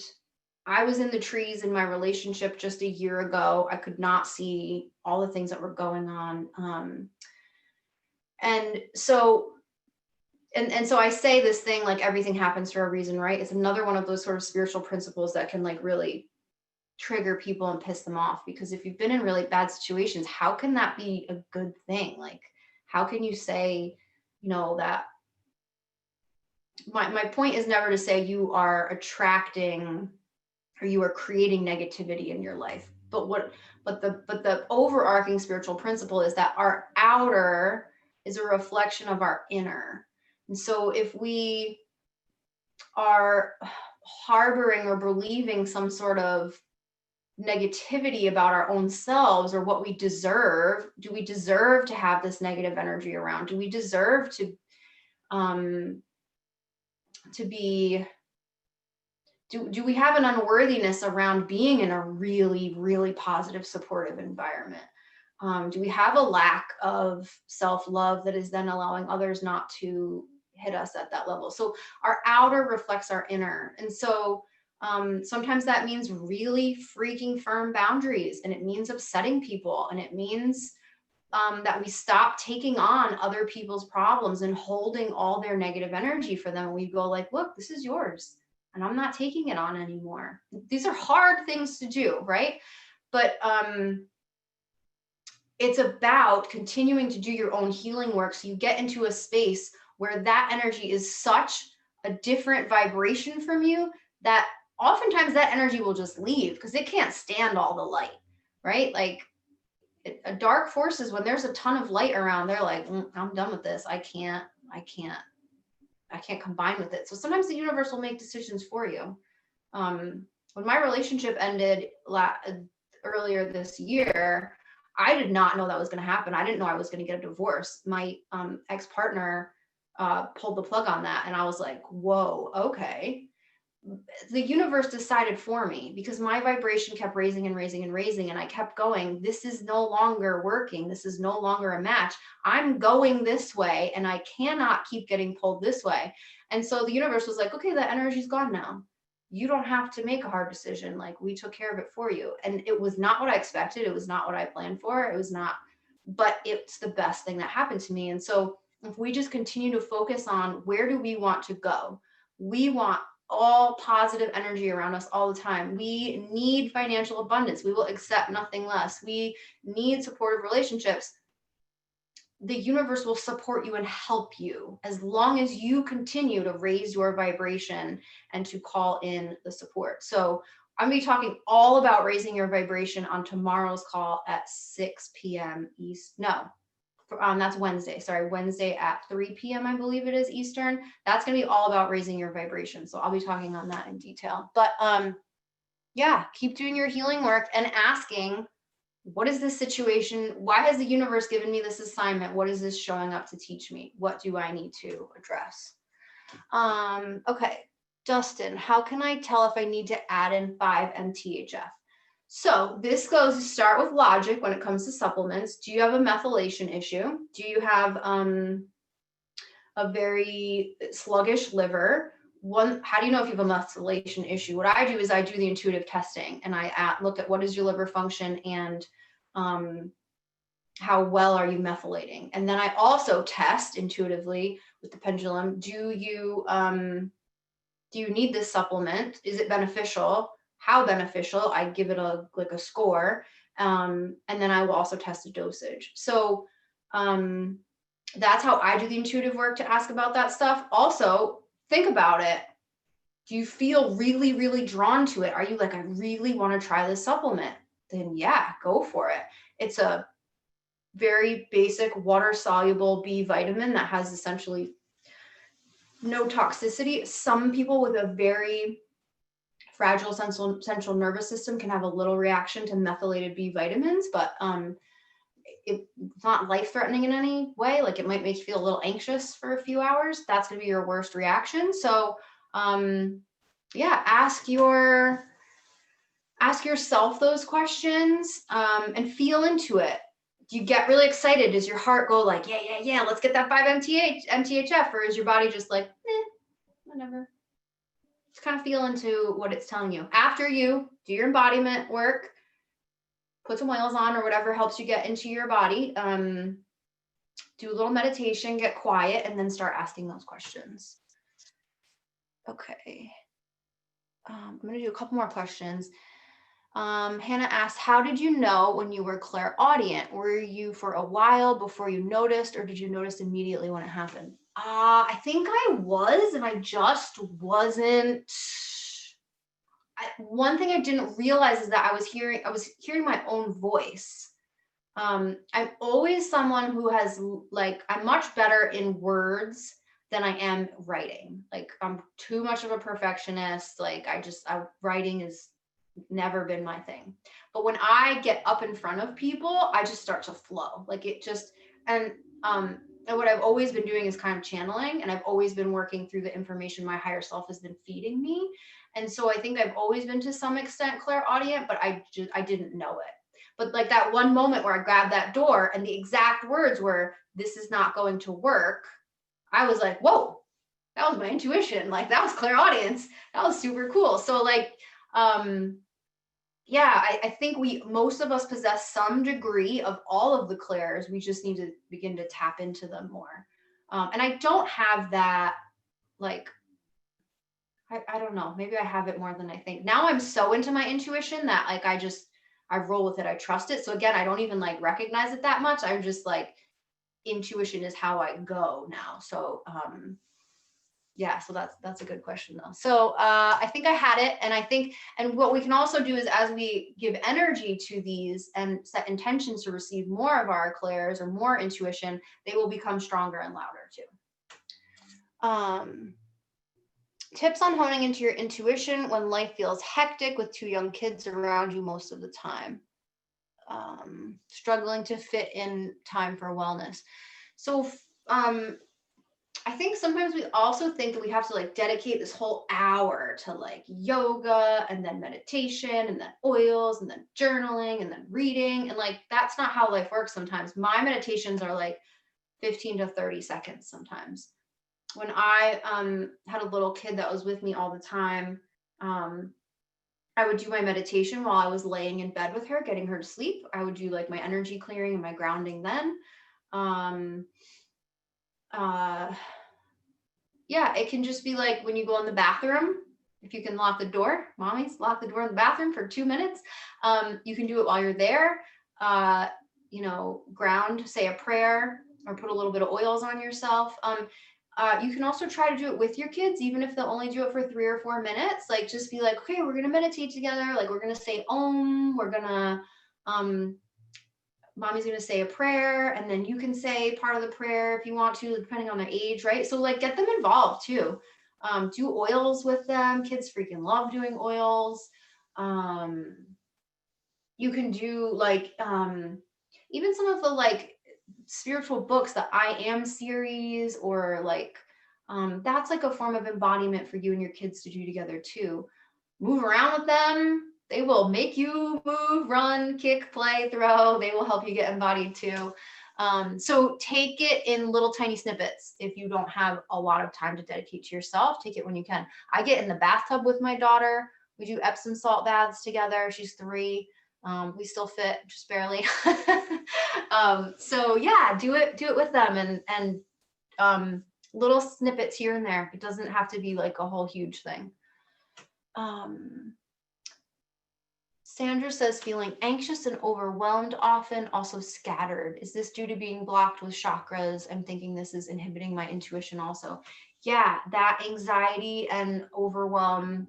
I was in the trees in my relationship just a year ago. I could not see all the things that were going on. And so I say this thing, like, everything happens for a reason, right? It's another one of those sort of spiritual principles that can, like, really trigger people and piss them off, because if you've been in really bad situations, how can that be a good thing? Like, how can you say, that my point is never to say you are attracting or you are creating negativity in your life. But the overarching spiritual principle is that our outer is a reflection of our inner. And so if we are harboring or believing some sort of negativity about our own selves or what we deserve, do we deserve to have this negative energy around? Do we deserve to be, do we have an unworthiness around being in a really, really positive, supportive environment? Do we have a lack of self-love that is then allowing others not to hit us at that level? So our outer reflects our inner. And so sometimes that means really freaking firm boundaries, and it means upsetting people, and it means that we stop taking on other people's problems and holding all their negative energy for them. We go like, look, this is yours, and I'm not taking it on anymore. These are hard things to do, right? But it's about continuing to do your own healing work, so you get into a space where that energy is such a different vibration from you that oftentimes that energy will just leave because it can't stand all the light, right? Like, a dark forces, when there's a ton of light around, they're like, I'm done with this. I can't combine with it. So sometimes the universe will make decisions for you. When my relationship ended earlier this year, I did not know that was going to happen. I didn't know I was going to get a divorce. My ex-partner pulled the plug on that, and I was like, whoa, okay. The universe decided for me because my vibration kept raising and raising and raising, and I kept going, this is no longer working. This is no longer a match. I'm going this way, and I cannot keep getting pulled this way. And so the universe was like, okay, that energy's gone now. You don't have to make a hard decision. Like, we took care of it for you. And it was not what I expected. It was not what I planned for. It was not, but it's the best thing that happened to me. And so if we just continue to focus on where do we want to go, we want all positive energy around us all the time. We need financial abundance. We will accept nothing less. We need supportive relationships. The universe will support you and help you as long as you continue to raise your vibration and to call in the support. So I'm going to be talking all about raising your vibration on tomorrow's call at 6 p.m. East. No, that's Wednesday. Sorry, Wednesday at 3 p.m. I believe it is Eastern. That's going to be all about raising your vibration. So I'll be talking on that in detail. But yeah, keep doing your healing work and asking, what is this situation? Why has the universe given me this assignment? What is this showing up to teach me? What do I need to address? Okay, Dustin, how can I tell if I need to add in 5-MTHF? So this goes to start with logic when it comes to supplements. Do you have a methylation issue? Do you have a very sluggish liver? how do you know if you have a methylation issue? What I do is I do the intuitive testing, and I look at what is your liver function and how well are you methylating. And then I also test intuitively with the pendulum. Do you need this supplement? Is it beneficial? How beneficial? I give it a score. And then I will also test the dosage. So that's how I do the intuitive work to ask about that stuff. Also, think about it. Do you feel really, really drawn to it? Are you like, I really want to try this supplement? Then yeah, go for it. It's a very basic water-soluble B vitamin that has essentially no toxicity. Some people with a very fragile central nervous system can have a little reaction to methylated B vitamins, but it's not life-threatening in any way. Like, it might make you feel a little anxious for a few hours. That's going to be your worst reaction. So yeah, ask yourself those questions and feel into it. Do you get really excited? Does your heart go like, yeah, let's get that 5 MTHF? Or is your body just like, whatever? Just kind of feel into what it's telling you. After you do your embodiment work, put some oils on or whatever helps you get into your body, do a little meditation, get quiet, and then start asking those questions. Okay. I'm going to do a couple more questions. Hannah asks, how did you know when you were clairaudient? Were you for a while before you noticed, or did you notice immediately when it happened? I think I was, and I just wasn't. One thing I didn't realize is that I was hearing my own voice. I'm always someone who has I'm much better in words than I am writing. Like, I'm too much of a perfectionist. Like, writing is never been my thing. But when I get up in front of people, I just start to flow. Like, it just, and what I've always been doing is kind of channeling, and I've always been working through the information my higher self has been feeding me. And so I think I've always been to some extent clairaudient, but I didn't know it. But like that one moment where I grabbed that door and the exact words were, "This is not going to work," I was like, whoa, that was my intuition. Like, that was clairaudience. That was super cool. So like, yeah, I think most of us possess some degree of all of the clairs. We just need to begin to tap into them more. And I don't have that, like, I don't know, maybe I have it more than I think. Now I'm so into my intuition that like, I roll with it. I trust it. So again, I don't even like recognize it that much. I'm just like, intuition is how I go now. So yeah, so that's a good question though. So I think I had it. And what we can also do is, as we give energy to these and set intentions to receive more of our clairs or more intuition, they will become stronger and louder too. Tips on honing into your intuition when life feels hectic with 2 young kids around you most of the time. Struggling to fit in time for wellness. So I think sometimes we also think that we have to like dedicate this whole hour to like yoga and then meditation and then oils and then journaling and then reading. And like, that's not how life works sometimes. My meditations are like 15 to 30 seconds sometimes. When I had a little kid that was with me all the time, I would do my meditation while I was laying in bed with her, getting her to sleep. I would do like my energy clearing and my grounding then. Yeah, it can just be like when you go in the bathroom, if you can lock the door, mommies, lock the door in the bathroom for 2 minutes. You can do it while you're there. Ground, say a prayer, or put a little bit of oils on yourself. You can also try to do it with your kids, even if they'll only do it for 3 or 4 minutes. Like, just be like, okay, we're going to meditate together. Like, we're going to say Om, we're going to, mommy's going to say a prayer, and then you can say part of the prayer if you want to, depending on their age, right? So like, get them involved too. Do oils with them. Kids freaking love doing oils. You can do like, even some of the like spiritual books, the I Am series, or like, that's like a form of embodiment for you and your kids to do together too. Move around with them. They will make you move, run, kick, play, throw. They will help you get embodied too. So take it in little tiny snippets. If you don't have a lot of time to dedicate to yourself, take it when you can. I get in the bathtub with my daughter. We do Epsom salt baths together. She's 3. We still fit, just barely. So yeah, do it with them, and little snippets here and there. It doesn't have to be like a whole huge thing. Sandra says feeling anxious and overwhelmed often, also scattered. Is this due to being blocked with chakras? I'm thinking this is inhibiting my intuition also. Yeah, that anxiety and overwhelm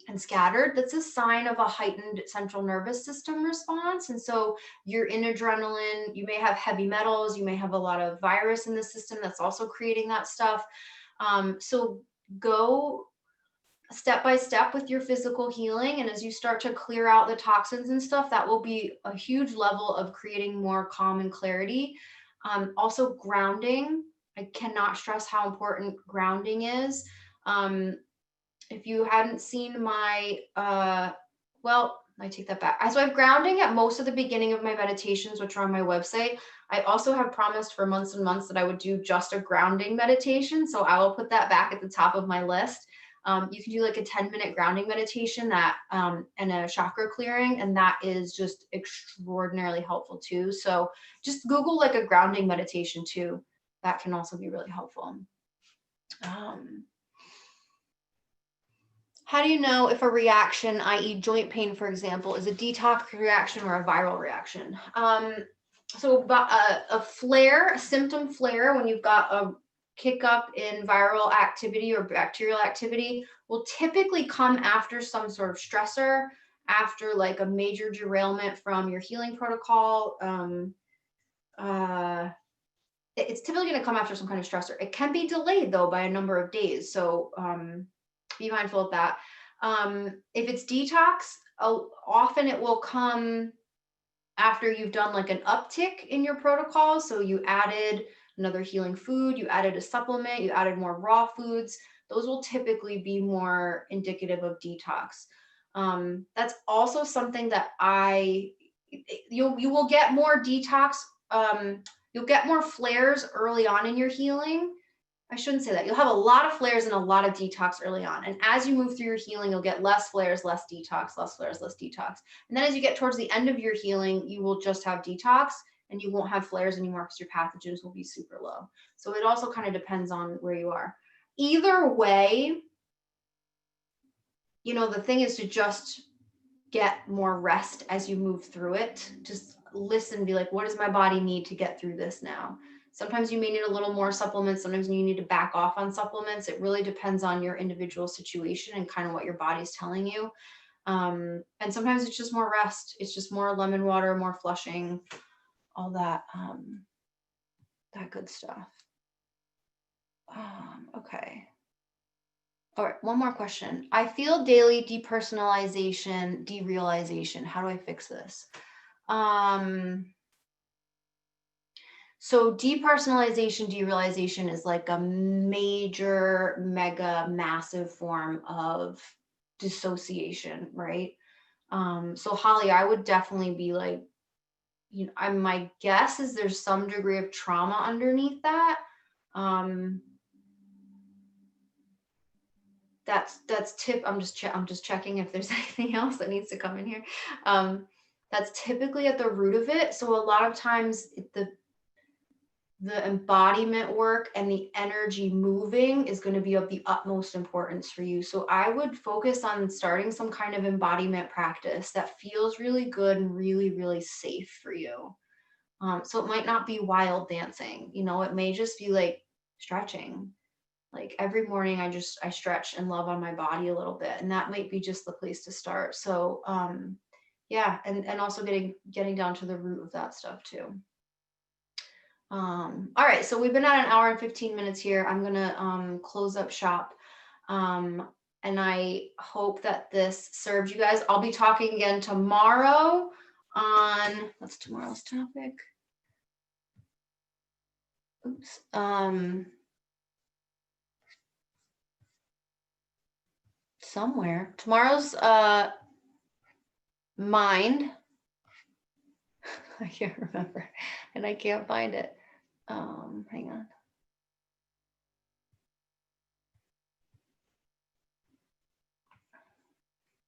and scattered, that's a sign of a heightened central nervous system response. And so you're in adrenaline, you may have heavy metals, you may have a lot of virus in the system that's also creating that stuff. So go step by step with your physical healing. And as you start to clear out the toxins and stuff, that will be a huge level of creating more calm and clarity. Also grounding. I cannot stress how important grounding is. If you hadn't seen my, well, I take that back. So I have grounding at most of the beginning of my meditations, which are on my website. I also have promised for months and months that I would do just a grounding meditation. So I will put that back at the top of my list. You can do like a 10-minute grounding meditation that and a chakra clearing, and that is just extraordinarily helpful too. So just Google like a grounding meditation too. That can also be really helpful. How do you know if a reaction, i.e. joint pain, for example, is a detox reaction or a viral reaction? So a flare, a symptom flare, when you've got a kick up in viral activity or bacterial activity, will typically come after some sort of stressor, after like a major derailment from your healing protocol. It's typically going to come after some kind of stressor. It can be delayed though by a number of days. So be mindful of that. If it's detox, often it will come after you've done like an uptick in your protocol. So you added another healing food, you added a supplement, you added more raw foods. Those will typically be more indicative of detox. That's also something that you will get more detox. You'll get more flares early on in your healing. I shouldn't say that. You'll have a lot of flares and a lot of detox early on. And as you move through your healing, you'll get less flares, less detox, less flares, less detox. And then as you get towards the end of your healing, you will just have detox and you won't have flares anymore because your pathogens will be super low. So it also kind of depends on where you are. Either way, you know, the thing is to just get more rest as you move through it. Just listen, be like, what does my body need to get through this now? Sometimes you may need a little more supplements. Sometimes you need to back off on supplements. It really depends on your individual situation and kind of what your body's telling you. And sometimes it's just more rest. It's just more lemon water, more flushing, all that, that good stuff. Okay. All right, one more question. I feel daily depersonalization, derealization. How do I fix this? So depersonalization, derealization is like a major, mega, massive form of dissociation, right? So Holly, I would definitely be like, you know, my guess is there's some degree of trauma underneath that. That's tip. I'm just checking if there's anything else that needs to come in here. That's typically at the root of it. So a lot of times the embodiment work and the energy moving is going to be of the utmost importance for you. So I would focus on starting some kind of embodiment practice that feels really good and really, really safe for you. So it might not be wild dancing, you know, it may just be like stretching. Like every morning I stretch and love on my body a little bit, and that might be just the place to start. So yeah, and also getting down to the root of that stuff too. All right, so we've been at 1 hour and 15 minutes here. I'm gonna close up shop. And I hope that this served you guys. I'll be talking again tomorrow on, what's tomorrow's topic? Oops. Somewhere. Tomorrow's mind. I can't remember and I can't find it. Hang on.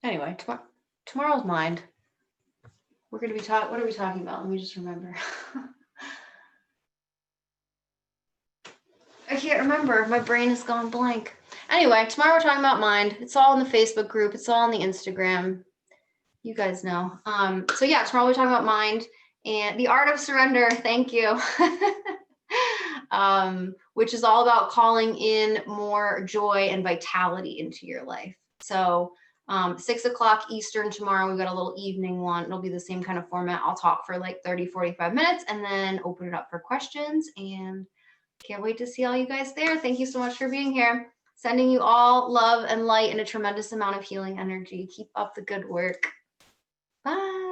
Anyway, tomorrow's mind. We're going to be talking, what are we talking about? Let me just remember. I can't remember. My brain has gone blank. Anyway, tomorrow we're talking about mind. It's all in the Facebook group. It's all on the Instagram. You guys know. So yeah, tomorrow we're talking about mind and the art of surrender. Thank you. Which is all about calling in more joy and vitality into your life. So 6 o'clock Eastern tomorrow, we've got a little evening one. It'll be the same kind of format. I'll talk for like 30, 45 minutes and then open it up for questions, and can't wait to see all you guys there. Thank you so much for being here. Sending you all love and light and a tremendous amount of healing energy. Keep up the good work. Bye.